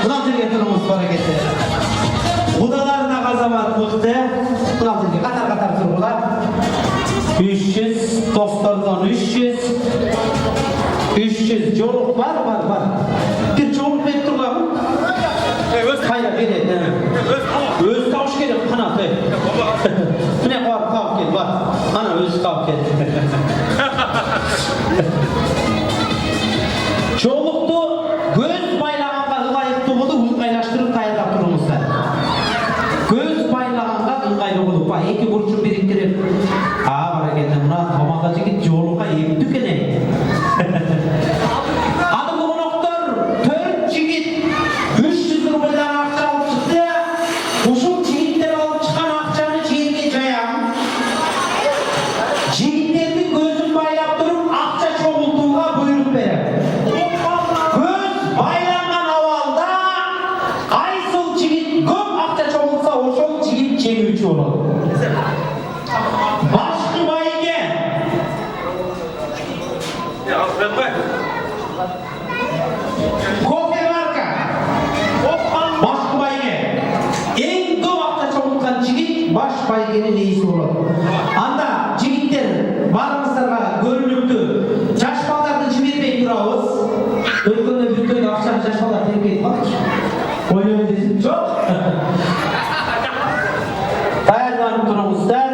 S1: Mınal жерге туруңуз баракетте. Кудаларына азамат мыкты. Мынал жерге катар тургула. 300, достордон 300 жолук бар. Бир жолук берип тургамы? Кайра берет. Өз табыш керек, Канат. Міне барып калып кел, бар. Ана өзү калып кел. Жолукту көз байлаганга ылайыктуу болуп, ыңгайлаштырып даярдап туруңуздар. Көз байлаганга ыңгайлуу болуп, 2 бурчун бириктирип. Баракетте, мына тамада жигит жолука эптүү экен. Аны коноктор 4 жигит 300 рубльдан акча алып чыкты. Ушул жигиттер алып чыккан акчаны жерге жаям. Жигиттердин көзүн байлап туруп, акча чогултууга буйрук берем. Жеңүүчү болот. Башкы байге. Кофеварка. Башкы байге. Эң көп акча чогулткан жигит баш байгенин ээси болот. Анда жигиттер барыңыздарга көрүнүктүү жаш балдарды жибербей турабыз. Өткөндө бүткөн акчаны жаш балдар бербей калчу. Ойлойм десем жок. Dayanlanıp durumuzlar.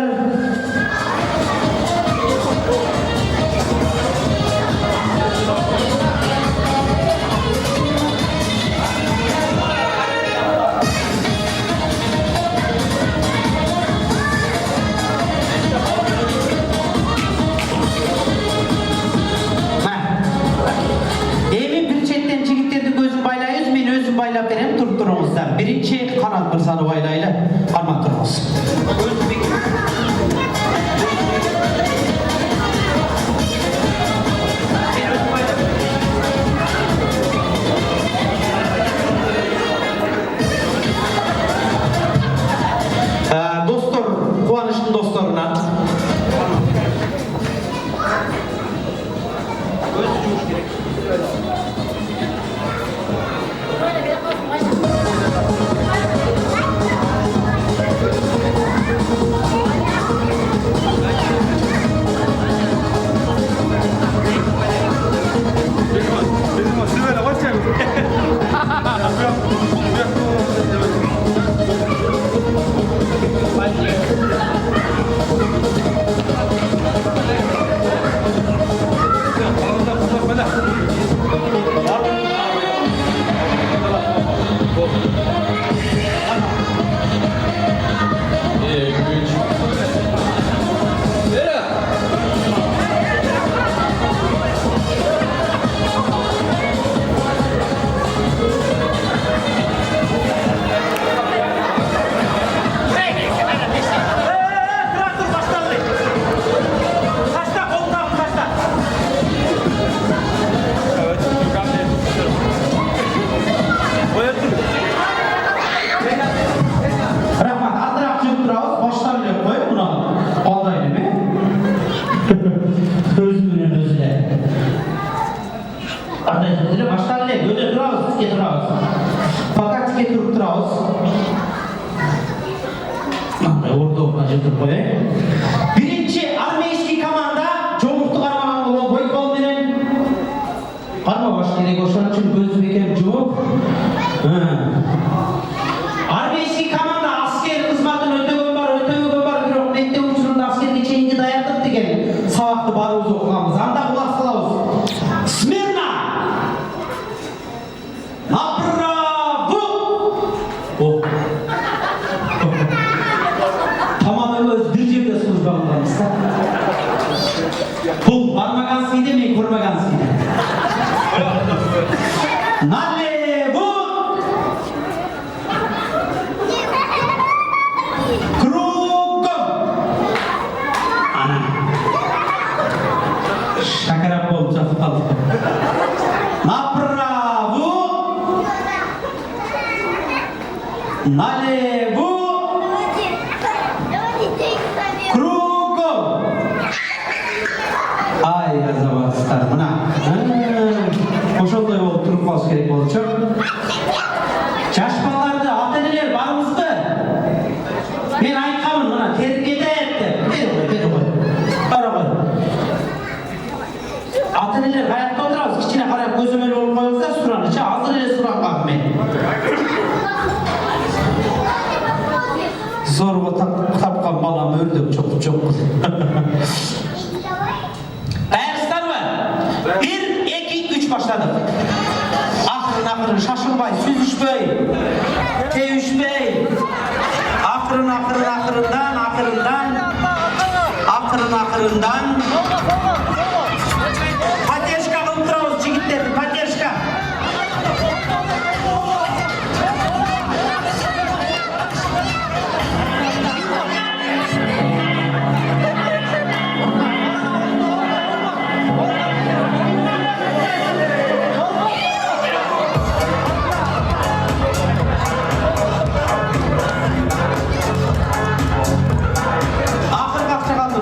S1: Emin bir çetten jigitтердин көзүн байлайбыз, мен өзүм байлап берем, туруп туруңуздар. Биринчи Канат Мырзаны байлайлы. Арман туруңуз. baştan bile koy buna. Aldaydı mı? Özgürün özüne. Ardaydı baştan bile göze durağız, tike durağız. Fakat tike durup durağız. Orada okuna çıkıp koyayım. Birinci armeyski komanda çoğunluktu karmağın olan boy bol veren. Karma baş gerek olsan için gözü bekem çoğuk. Armeyski komanda asker kızmatın ötөгөн бар бирок мектеп учурунда аскерге чейинки даярдык деген сабакты баарыбыз окуганбыз. Анда кулак салабыз. Смирно! Направо! Tamam öz bir жерде служба кылганбыз да. Бул бармагансыз деме, көрмөгансыз. Налево! Кругом! Ана. Шакарап болуп жатып калды. Направо! Налево! Кругом! Ай, азаматтар, мына. Ошондой болуп туруп калыш керек болчу. Жаш балдарды ата-энелер барбызбы? Мен айткамын мына тербиеде деп. Бери кой. Бара кой. Ата-энелер каякта отурабыз, кичине карап көзөмөл болуп коебуз да суранычы. Азыр эле сурангам мен. Зорго тапкан балам өрдөк чоп. Даярсыздарбы? 1, 2, 3 баштадык. Акырын шашылбай, сүзүшпөй, теюшпөй. Акырын. Поддержка кылып турабыз жигиттерди, поддержка.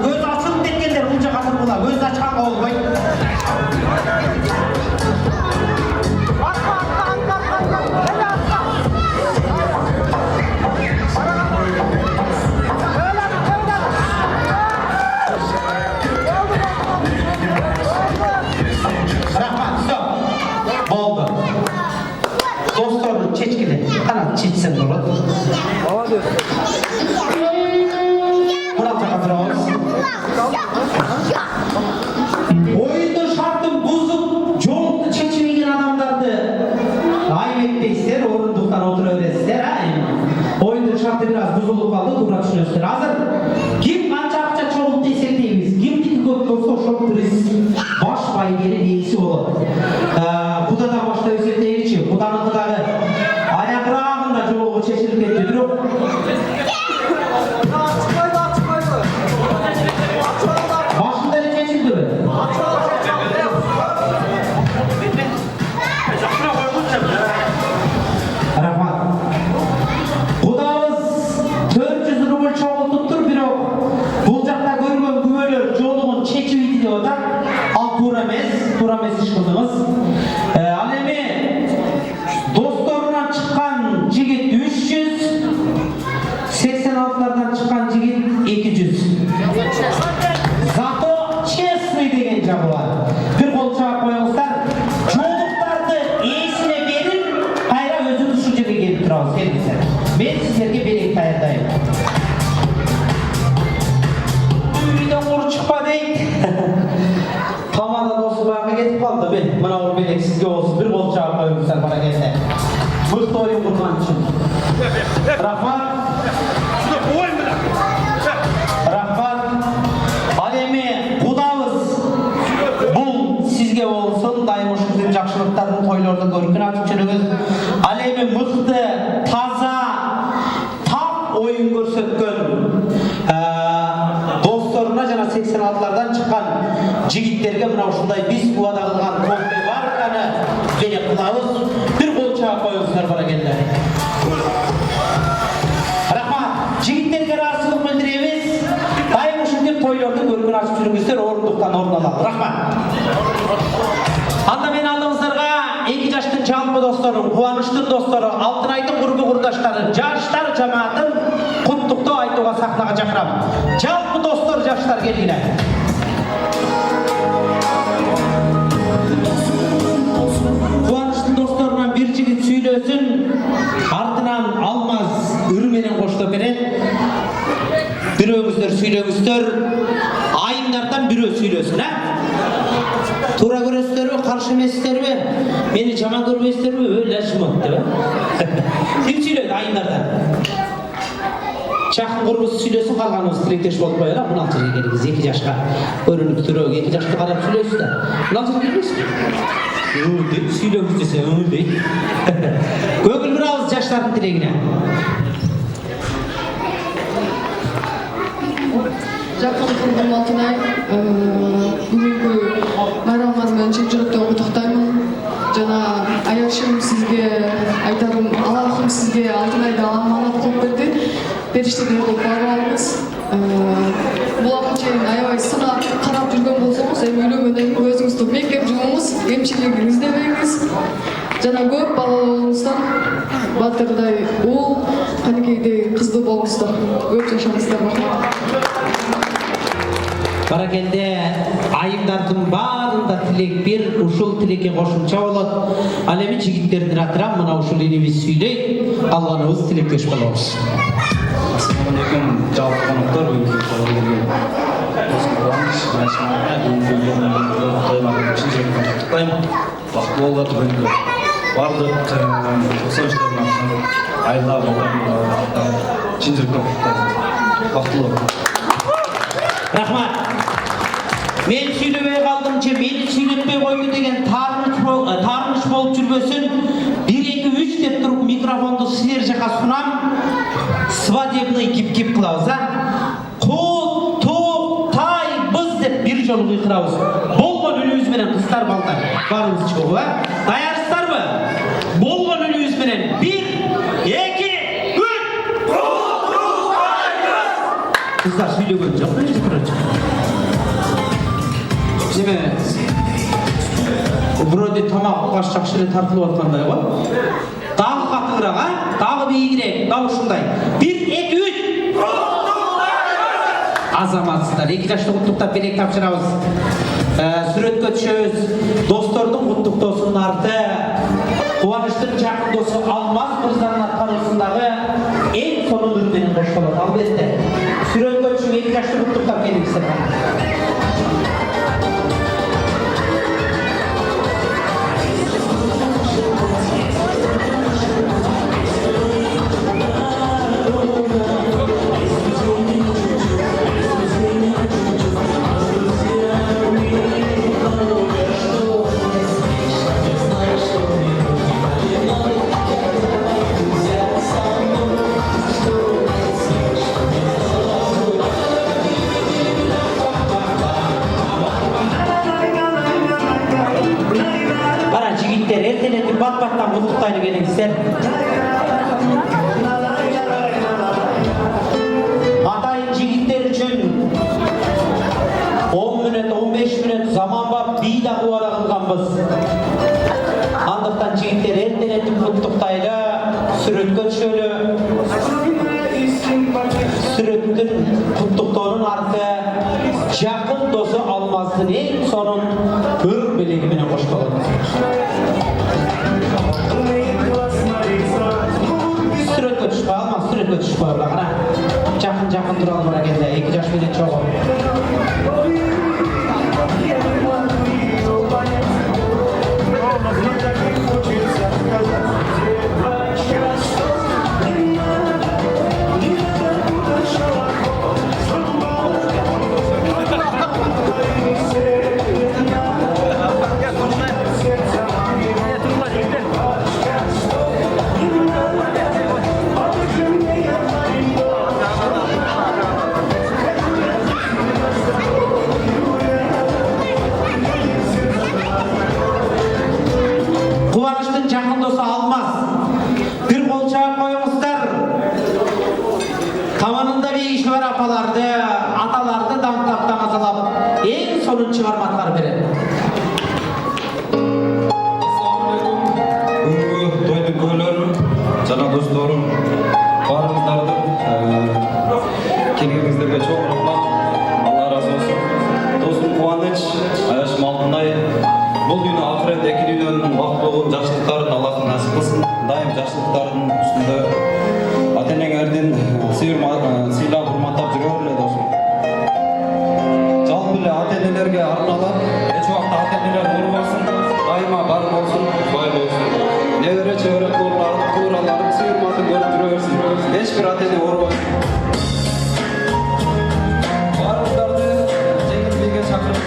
S1: Göz açılıp ketkenler bunca katır bula. Göz açkan olbay. Rahmat, stop. Oldu. Dostlarını çeçkili. Kanat çeçsen olur. Murat Akadros. Oyunun şartın bozup yolunu çeçmegen adamlardı ayıp etmeyizler, orunduktan oturuveresizler. Oyunun şartı biraz bozulup kaldı, doğru düşünüyorsunuz. Hazır. Kim kanca çoğuluk desek deyimiz, kimdiki köp bolsa şok turiz baş baygeri neyisi olur. Bu da başta özetleyici, bu danıtıдағы ayak rağında yolu çeşilip etti. Başında ne çeşildi mi? Rahmat. Kudamız 400 rubl çoğul tuttur bir o. Bulcakta görülen güveler yolunun çekiviydi diyor da. Al turamez iş kıldınız. Alemi dostlarından çıkan jigit 300, 86'lardan çıkan jigit 200. Zato честный деген жағы бар. Bir қол жауап қойыңыздар. Жолдықтарды есіне беріп, қайра өзіңіз şu жерге келіп тұрауыз. Мен сіздерге берейін даярдайым. Үйден ұры шықпа дейді. Тамада досы баға кетіп қалды. Мына ол белек сізге осы бір қол жауап қойыңыздар бара келді. Мықты ойын құрған үшін. Рахмат. Alemi Kudamız бұл sizge olsun, daymışımızın жақшылықтарын тойларда көркін açıp жүріңіз. Alemi mıқты, таза, tam oyun көрсөткөн dostlarına жана 86'lardan çıkan jigitтерге мына ушундай биз убада кылган кофе барканы және кылабыз. Bir қол чаап коюңуздар бара келдер. Рахмат. Жигиттерге разылык билдирейин. жақтан орын алады. Рахмат. Анда мен алдыңыздарға 2 жаштың жалпы достары, қуаныштың достары, Алтынайдың құрбы құрдаштары, жаштар жамаатын құттықтау айтуға сахнаға шақырамын. Жалпы достар, жаштар келгиле. Қуаныштың достарынан бір жігіт сөйлесін, артынан Алмаз үрменен қоштап береді. Бірөөңіздер сөйлеңіздер, айымдардан бірөө сөйлесін, Тура көресіздер ме, қарсы емессіздер ме? Мені жаман көрмейсіздер ме? Өлі жымат деп. Кім сөйледі айымдардан? Жақын құрбысы сөйлесін, қалғанымыз тілектеш болып қояла. 16 жыл келіңіз, 2 жашқа көрініп тұрып, 2 жашты қарап сөйлесіз да. 16 жыл келіңіз? Дейді, сөйлеңіз десе, дейді. Көңіл бір ауыз жаштардың тілегіне.
S9: Жақын құрбым Алтынай, бүгінгі байрамыңызбен шын жүректен құттықтаймын. Жана аяшым сізге айтарым, Аллахым сізге Алтынайды аманат қылып берді. Періштедей қылып барып алыңыз. Бұл уақыт чейин аябай сынап қарап жүрген болсаңыз, үйлөнгөндөн кийин өзүңүздү мектеп жумуңуз, эмчилик издебеңиз. Жана көп балалы болуңуздар, батырдай уул, канекейдей кызды болуңуздар. Көп жашаңыздар, рахмат.
S1: Баракелде айымдардың баарында тілек бір, ушул тилекке кошумча болот. Ал эми жигиттердин атынан мына ушул элибиз сүйлөйт, калганыбыз тилектеш болобуз.
S6: Ассалаумалейкум, жалпы конуктар, бүгүнкү келген қуаныш, Айшаға бүгүнкү тойларын чын жүректен құттықтаймын. Бактылуу болуңдар бүгүнкү бардык тосончтордун атынан айла балдарымды чын жүректен құттықтаймын. Бактылуу.
S1: Рахмат. Мен сүйлөбөй калдым же, мени сүйлөтпөй койду деген таарыныч болуп жүрбөсүн. 1 2 3 деп туруп микрофонду силер жака сунам. Свадебный кип-кип кылабыз, Токтойбуз деп бир жолу кыйкырабыз. Болгон үнүбүз менен кыздар, балдар, барыбыз чогуу, Даярсыздарбы? Болгон үнүбүз менен 1 2 3. Кыздар сүйлөгөн жок, Деме, вроде тамақ баш жақсы эле тартылып аткандай го. Дагы катыгыраак, дагы бийигирээк, дагы ушундай. 1 2 3. Азаматсыздар, 2 жашты куттуктап белек тапшырабыз. Сүрөткө түшөбүз. Достордун куттуктоосунун арты Кубаныштын жакын досу Алмаз мырзанын аткаруусундагы эң сонун менен коштолот. Албетте. Сүрөткө түшүп 2 жашты куттуктап келиңиздер. Bat-battan kutuktaylı gelingizler. Atayın jigitler üçün 10 minut, 15 minut zaman var, bir de kuvara kılganbız. Andıktan jigitler ertenetim kutuktaylı, sürötkö düşölü. Sürötkün kutuktoğunun ardı jakın dostu Almazdın en sonun hır belegimine hoş kalın. Sürötkö düşpay almaz, sürötkö düşpay olağına. Jakın duralım bana geldi, 2 yaş bile çoğu. бабаларды, аталарды дамтап тамашалап, ең сонун чыгармалар береді.
S2: Бүгінгі тойдың көйлерін, жана досторым, барыңыздарды келгеніңіздерге чоң рахмат. Алла разы болсын. Досым Қуаныш, Аяшым Алтынай, бұл дүйнө ақырет эки дүйнөнүн бактылуу жакшылыктарын Аллах насип кылсын. Дайым жакшылыктардын үстүндө ата-энеңердин сыйлап урматтап жүрө берле досум. Жалпы эле ата-энелерге арналат, эч убакта ата-энелер урбасын, дайыма бар болсун, бай болсун. Небере чебере куураларын сыйырматын көрүп жүрө берсин. Эч бир ата-эне урбасын. Барыңыздарды жеңилдикке чакырып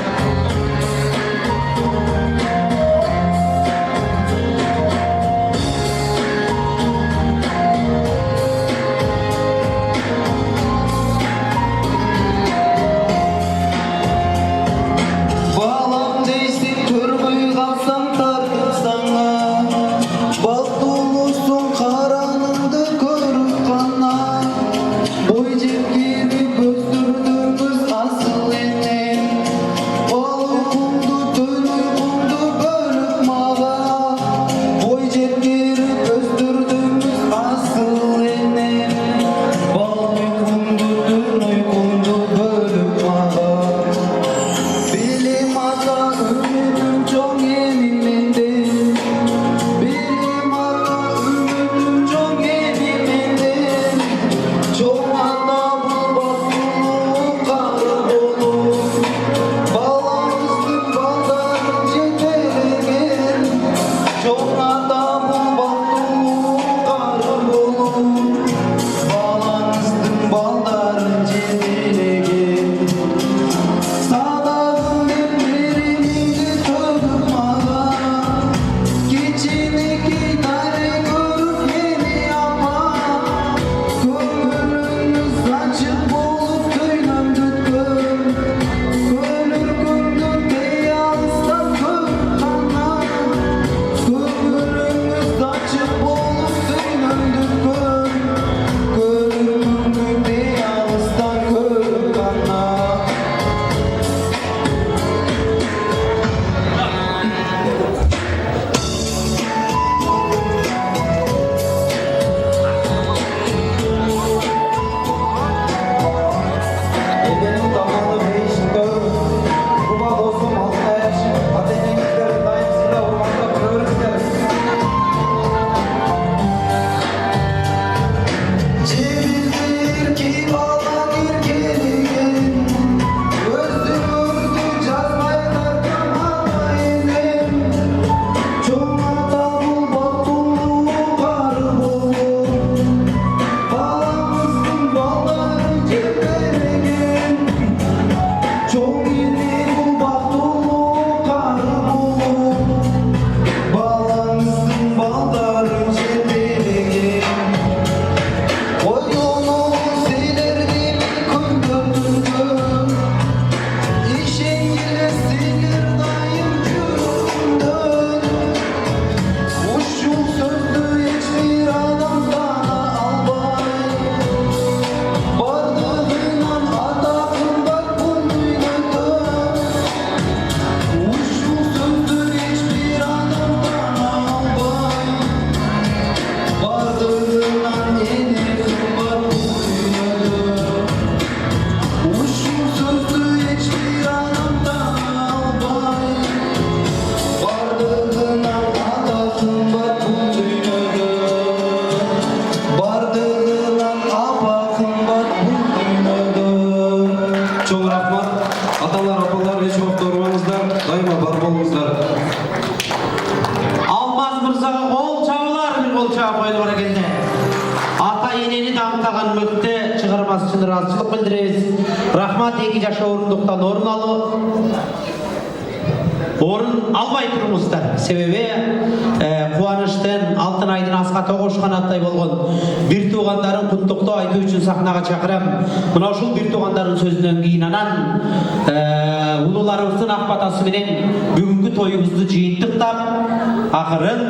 S1: үшін разышылық білдіресіз. Рахмат, 2 жаша орындықтан орын орын албай тұрмыздар. Себебі Қуаныштың Алтынайдың асқа тоғышқан аттай болған бір туғандарын құттықты айту үшін сахнаға шақырам. Мына ушул бір туғандарын сөзінен кейін анан улуларыбыздың ақ батасыменен бүгінгі тойымызды жиынтықтап ақырын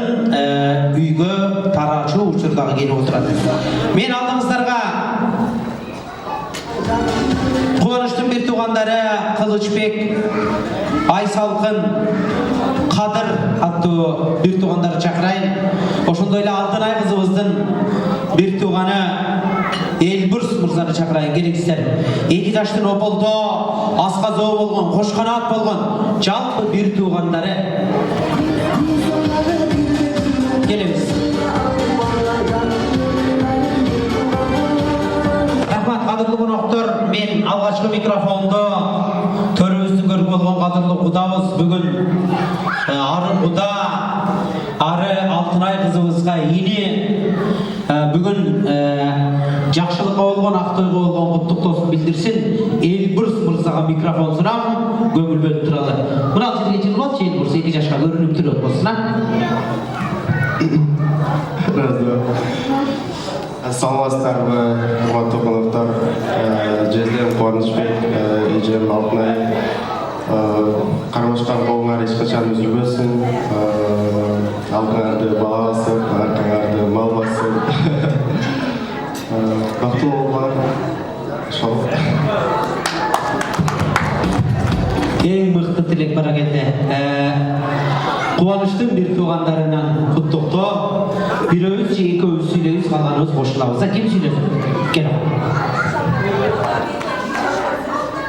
S1: үйге тарачу учурдағы келіп отырады. Мен алдыңыздарға tuğandары Kılıçbek, Aysalkın, Kadir attı bir tuğandары çakırayın. Oşundoyla Altınay kızımыздın bir tuğanı Elburs Mırzanı çakırayın gerekizler. Eki taştın opoldu, asqa zoğu bolğun, hoşkanat bolğun, жалпы bir tuğandары gelemiz. Rahmat qadırlı qonaqlar, men alğaçkı mikrofondu törümüzdün görüp bolğan qadırlı qudabız bugün arı quda, arı Altınay kızımızga yeni bugün жақшылыққа болған ақтойға болған құттықтаусын білдірсін Elburs Mırzaға микрофон сұрам көңіл бөліп тұрады. Мына жерге жиылып Elburs 2 жашқа көрініп тұр отбасына.
S4: Саламатсыздарбы, урматтуу конокторлор. Жездем Кубанычбек, эжем Алтынай. Кармашкан колуңар эч качан үзүлбөсүн. Алдыңарды бала басып, аркаңарды мал басып. Бактылуу болуңар. Ошол.
S1: Ең мықты тілек бар келді. Қуаныштың бір туғандарынан құттықтау. Біреуіз екеуіз сөйлеуіз, қалғанымыз қосылабыз. Кім сөйледі? Кел.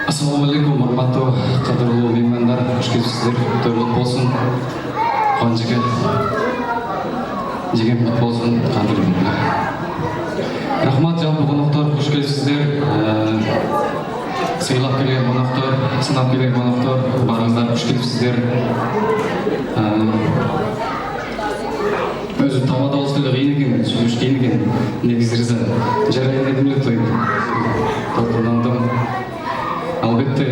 S7: Ассалаумағалейкум, урматтуу кадырлуу меймандар, хош келипсиздер. Тойлот болсун. Куанычке жеген кут болсун, кадырлуу. Рахмат жалпы коноктор, хош келипсиздер. Сыйлап келген коноктор, сынап келген коноктор, барыңыздар хош келипсиздер. Өзү табада болсо кыйын экен, сүйлөш кыйын экен. Негизи риза. Жарайын дедим эле той. Толкундандым. Албетте,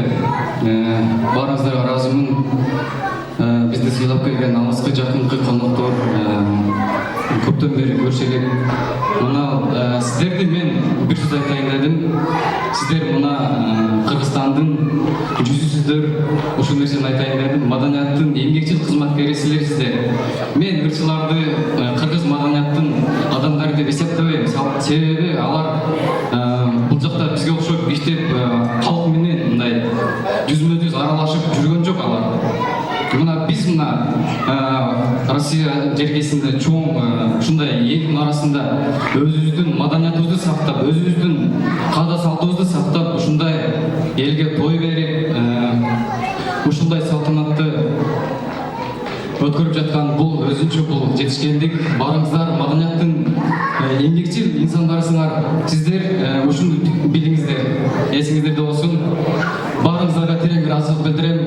S7: барыңыздарга ыраазымын. Бизди сыйлап келген алыскы жакынкы коноктор көптөн бери көрүшөлү. Мына сиздерди мен бир сөз айтайын дедим. Сиздер мына Кыргызстандын жүзүсүздөр, ушул нерсени айтайын дедим. Маданияттын эмгекчил кызматкерисилер сиздер. Мен ырчыларды кыргыз маданияттын адамдары деп эсептебейм. Себеби алар бул жакта бизге окшоп иштеп калк менен мындай жүзмө-жүз аралашып жүргөн жок алар. Мына биз Россия жергесинде чоң ушундай элдин арасында өзүбүздүн маданиятыбызды сактап, өзүбүздүн каада салтыбызды сактап, ушундай элге той берип, ушундай салтанатты өткөрүп жаткан бул өзүнчө бул жетишкендик. Барыңыздар, маданияттын эмгекчил инсандарысыңар. Сиздер ушуну билиңиздер, эсиңиздерде болсун. Барыңыздарга терең ыраазычылык билдирем.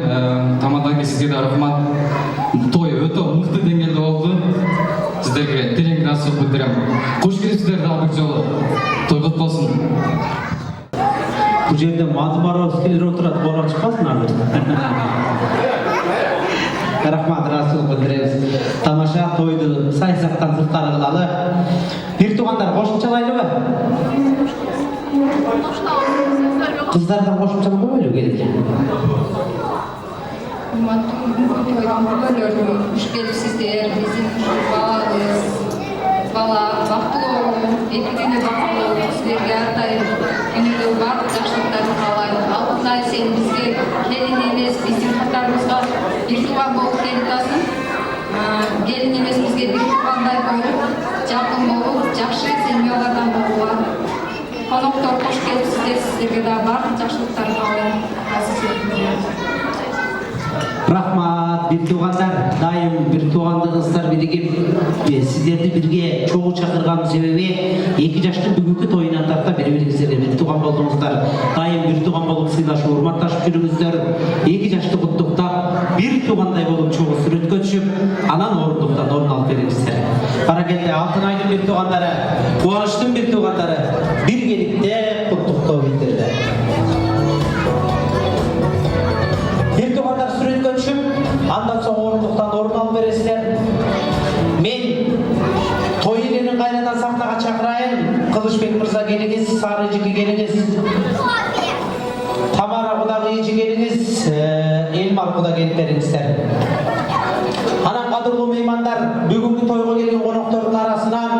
S7: Тамадан сизге да рахмат. Той өтө мыкты деңгээлде болду. Сиздерге терең ыраазычылык билдирем. Кош келипсиздер дагы бир жолу. Той кут болсун.
S1: Бул жерде Мадымаровскийлер отурат, борон чыкпасын аны. Рахмат, ыраазычылык билдиребиз. Тамаша тойду саясаттан сырткары кылалы. Бир туугандар кошумчалайлыбы? Кыздардан кошумчалап койбойлу керек.
S10: Урматтуу бүгүнкү тойдун күбөлөрү хош келипсиздер. Биздин бала бактылуу, эки күнү бактылуу, силерге ар дайым күнүгө баардык жакшылыктарды каалайм. Алтынай, сен бизге келин эмес, биздин катарыбызга бир тууган болуп келип атасың. Келин эмес, бизге бир туугандай болуп, жакын болуп, жакшы семьялардан болууга. Коноктор хош келипсиздер, сиздерге да баардык жакшылыктарды каалайм.
S1: Рахмат, бир туугандар, дайым бир туугандыгыңыздар биригип, сиздерди бирге чогуу чакырган себеби эки жаштын бүгүнкү тоюнан тарта бири-бириңиздерге бир тууган болдуңуздар. Дайым бир тууган болуп сыйлашып, урматташып жүрүңүздөр. Эки жашты куттуктап, бир туугандай болуп чогуу сүрөткө түшүп, анан орундуктан орун алып бериңиздер. Баракелде, Алтынайдын бир туугандары, Кубанычтын бир туугандары биргеликте куттуктоо билдирди. Бир туугандар сүрөткө түшүп, андан соң орундуктан орун алып бересиздер. Мен той элинин кайрадан сахнага чакырайын. Кылычбек мырза келиңиз, Сары эжеке келиңиз. Тамара кудагы эже келиңиз, Элмар куда келип бериңиздер. Анан кадырлуу меймандар, бүгүнкү тойго келген коноктордун арасынан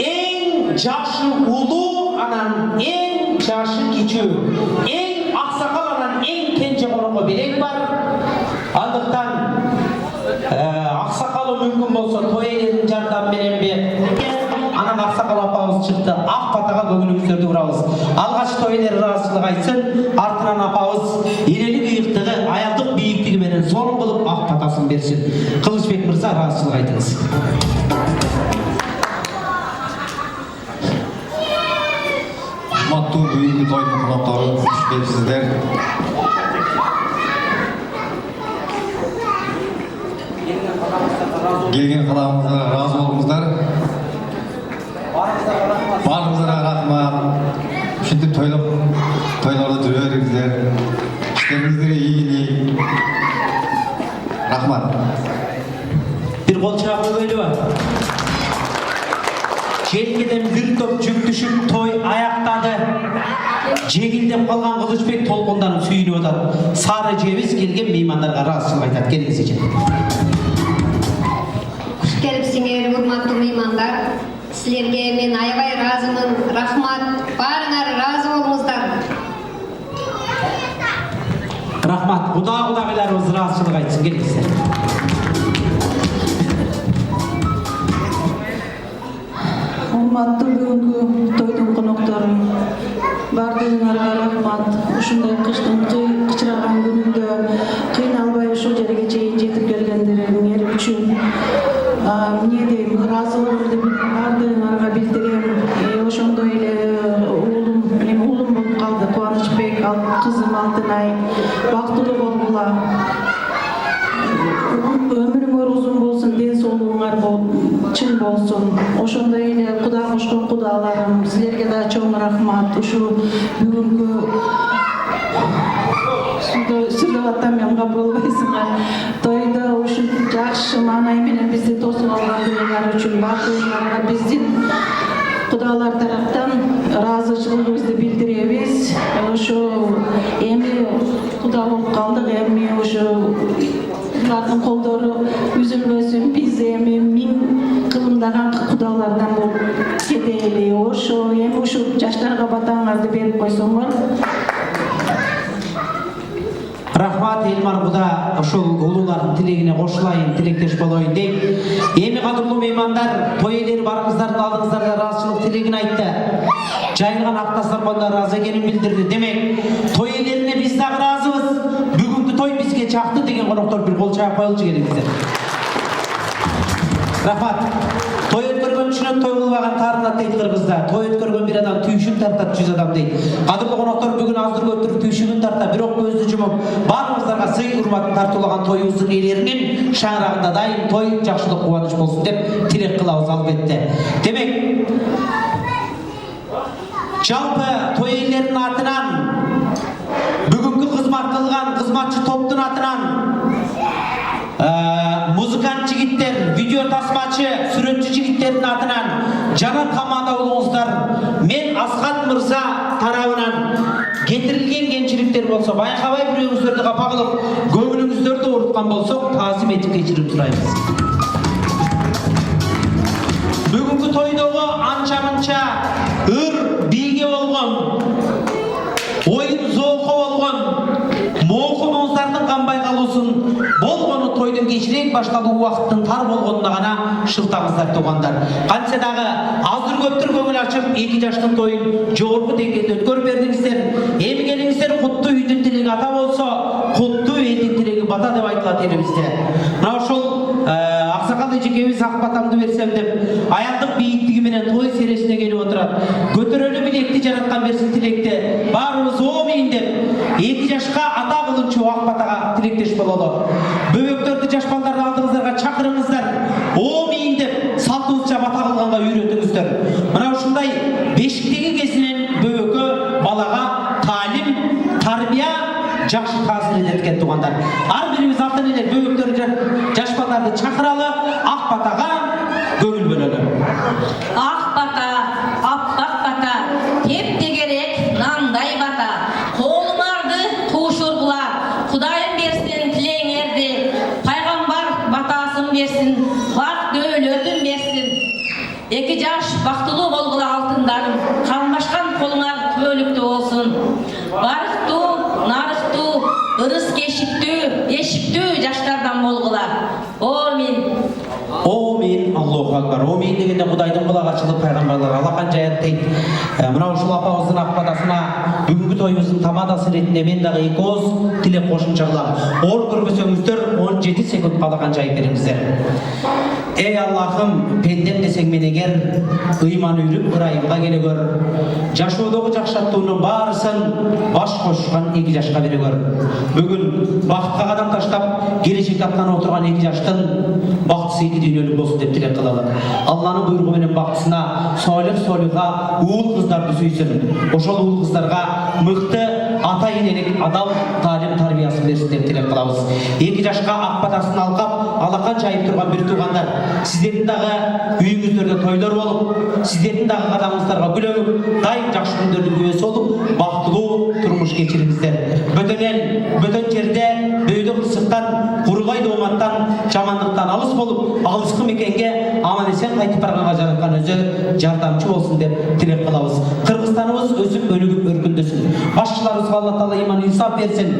S1: эң жакшы улуу, анан эң жашы кичүү эң аксакал анан эң кенже конокко белең бар. Андыктан аксакалы мүмкүн болсо той элеринин жардамы менен анан аксакал апабыз чыкты. Ак батага көңүлүңүздөрдү бурабыз. Алгач той элери ыраазычылык айтсын, артынан апабыз энелик ыйыктыгы, аялдык бийиктиги менен сонун кылып ак батасын берсин. Кылычбек мырза, ыраазычылык айтыңыз.
S7: Урматтуу бүгүнкү тойдун коноктору, хуш келипсиздер. Келген кадамыңызга ыраазы болуңуздар. Баарыңыздарга рахмат. Ушинтип тойлордо жүрө бериңиздер. Иштериңиздерге ийгилик. Рахмат.
S1: Бир кол чаап койгойлубу? Желкеден бир топ жүк түшүп той аяктады. Жегилдеп калган Кылычбек толкунданып сүйүнүп атат. Сары жебиз келген меймандарга ыраазычылык айтат. Келиңиз эже.
S11: Хуш келипсиңер, урматтуу меймандар. Силерге мен аябай ыраазымын. Рахмат. Баарыңар ыраазы болуңуздар.
S1: Рахмат. Кудагайларыбыз ыраазычылык айтсын. Келиңиздер.
S12: Урматтуу бүгүнкү тойдун коноктору, баардыгыңарга рахмат. Ушундай кыштын кычыраган күнүндө кыйналбай ушул жерге чейин жетип келгендериңер үчүн эмне дейм, ыраазы болуп деп баардыгыңарга билдирем. Ошондой эле уулум болуп калды, Кубанычбек, кызым Алтынай. Бактылуу болгула. Өмүрүңөр узун болсун, ден соолугуңар чын болсун. Ошондой эле Куда кошкон кудаларым, силерге да чоң рахмат. Ушу бүгүнкү сүйлөп атам кабыл болбойсуңар. Тойдо ушинтип жакшы маанай менен бизди тосуп алганыңар үчүн баардыгыңарга биздин кудалар тараптан ыраазычылыгыбызды билдиребиз. Ошо эми куда болуп калдык, эми ошо булардын колдору үзүлбөсүн, биз эми миң кылымдаган кудалардан болуп кетели. Ошо эми ушу жаштарга батаңарды берип койсоңор.
S1: Рахмат Элмар Куда, ошол улуулардын тилегине кошулайын, тилектеш болоюн дейм. Эми кадырлуу меймандар, той элери барыңыздардын алдыңыздарда ыраазычылык тилегин айтты. Жайылган ак дастарканда ыраазы экенин билдирди. Демек, той элерине биз дагы ыраазыбыз. Бүгүнкү той бизге чакты деген коноктор бир кол чаап коелучу келиңиздер. Рахмат. Той өткөргөн үчүн той кылбаган таарынат дейт кыргызда. Той өткөргөн бир адам түйшүн тартат 100 адам дейт. Кадырлуу коноктор, бүгүн аздыр көптүр түйшүнүн тарта, бирок көздү жумуп, баарыңыздарга сый урматын тартуулаган тоюбуздун ээлеринин шаңырагында дайым той, жакшылык, кубаныч болсун деп тилек кылабыз албетте. Демек, жалпы той ээлеринин атынан, бүгүнкү кызмат кылган кызматчы топтун атынан музыкант жигиттер, видео тасмачы, сүрөтчү жигиттердин атынан жана тамадалыңыздар, мен Асхат мырза тарабынан кетирилген кемчиликтер болсо, байкабай бирөөңүздөрдү капа кылып, көңүлүңүздөрдү ооруткан болсок, таазим этип кечирип сурайбыз. Бүгүнкү тойдогу анча-мынча ыр бийге болгон, оюн зоoko болгон, моокунуңуздардын канбай калуусун болгону тойдун кечирээк башталуу убакыттын тар болгонуна гана шылтаңыздар туугандар. Кантсе дагы аздыр көптүр көңүл ачып, 2 жаштын тоюн жогорку деңгээлде өткөрүп бердиңиздер. Эми келиңиздер, куттуу үйдүн тилеги ата болсо, куттуу элдин тилеги бата деп айтылат элибизде. Мына ошол аксакал эжекебиз ак батамды берсем деп, аялдык бийиктиги менен той сересине келип отурат. Көтөрөлү билекти жараткан берсин тилекте. Баарыбыз оомин деп 2 жашка ата кылынчу ак батага тилектеш бололу. Бөбөктөрдү жаш балдарды алдыңыздарга чакырыңыздар. Оомин деп салтыбызча бата кылганга үйрөтүңүздөр. Мына ушундай бешиктеги кезинен бөбөккө балага таалим, тарбия жакшы таасир этет экен туугандар. Ар бирибиз ата энелер бөбөктөрдү, жаш балдарды чакыралы, ак батага көңүл бөлөлү.
S13: Ак бата, аппак бата, тепте керек нандай бата. Колуңарды туушургула, Кудайым берсин тилеңерди, пайгамбар батасын берсин, бак дөөлөтүн берсин. 2 жаш бактылуу болгула алтындарым, канбашкан колуңар түбөлүктүү болсун.
S1: арчылы пайғамбарлар алақанча аяттайт. Мына ушул апабыздын акбатасына бүгүнкү тоюбуздун тамадасы ретинде мен дагы эки ооз тилек кошумча кылам. Оор көрбөсөңүздөр 17 секунд алаканча айтып бериңиздер. Ey Allah'ım, pendem deseng men eger, ыйман үйрүп ырайымга келе көр. Жашоодогу жакшаттууну баарысын баш кошкан эки жашка бере көр. Бүгүн бакытка кадам таштап, келечекке аттанып отурган эки жаштын бактысы эки дүйнөлүк болсун деп тилек кылалы. Алланын буйругу менен бактысына солих солиха уул кыздарды сүйсүн. Ошол уул кыздарга мыкты ата энелик адал таалим тарбиясын берсин деп тилек кылабыз. Эки жашка акбатасын алкап, алаканча айып турган бир туугандар, сиздердин дагы үйүңүздөрдө тойлор болуп, сиздердин дагы кадамыңыздарга гүл өнүп, дайым жакшы күндөрдүн күбөсү болуп, бактылуу турмуш кечириңиздер. Бөтөн эл, бөтөн жерде бөйдө кырсыктан, курулай дооматтан, жамандыктан алыс болуп, алыскы мекенге аман эсен кайтып барганга жараткан өзү жардамчы болсун деп тилек кылабыз. Кыргызстаныбыз өсүп өнүгүп өркүндөсүн. Башчыларыбызга Алла Таала иман инсап берсин.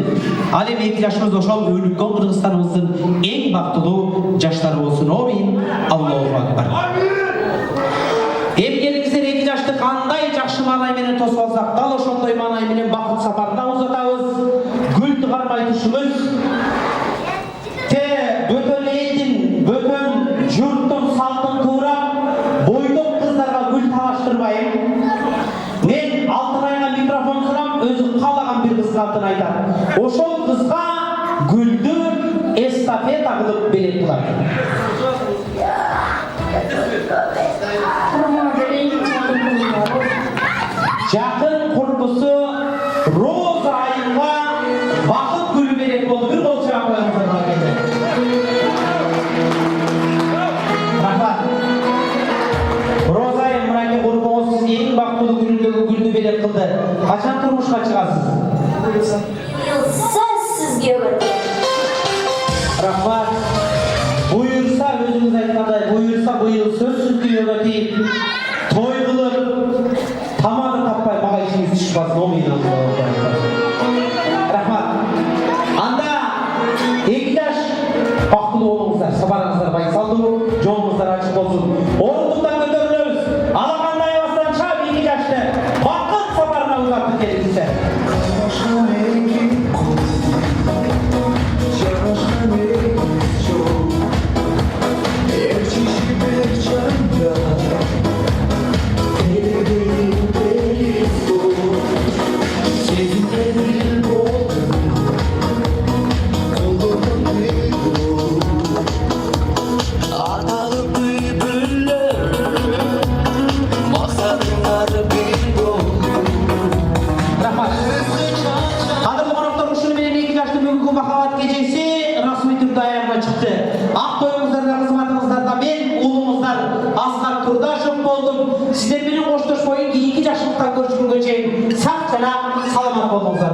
S1: Ал эми эки жашыбыз ошол өнүккөн Кыргызстаныбыздын эң бактылуу жаштары болсун. Амин. Аллаху акбар. Эмгелиңиздер эки жашты кандай жакшы маанай менен тосуп алсак, дал ошондой маанай менен бакыт сапарына узатабыз. Гүл тугармай түшүңүз. Бөтөн элдин, бөтөн журттун салтын туурап, бойдок кыздарга гүл талаштырбайм. Мен Алтынайга микрофон сурап, өзү каалаган бир кыздын атын айтам. Ошол кызга гүлдү эстафета кылып берет булар. Жакын курбусу Роза айымга бакыт гүлү берет болду. Бир кол чыгап коюңуздар. Рахмат. Роза айым, мынакей курбуңуз сиз эң бактылуу күнүндөгү гүлдү берет кылды. Качан турмушка чыгасыз?
S14: Сизге
S1: Рахмат. Буйырса, өзүңүз айткандай, буйырса быйыл сөзсүз дүйнөгө тийип, той кылып, тамагы таппай мага ишиңиз түшпөсүн. Омин. Рахмат. Анда эки жаш бактылуу болуңуздар, сапарыңыздар байсалдуу, жолуңуздар ачык болсун. Ордундан көтөрүлөбүз. Алакандай бастан чап эки жашты бакыт сапарына узатып келиңиздер. Сиздер менен коштошпой 2 жашыктан көрүшкөнгө чейин сак жана саламат болуңуздар.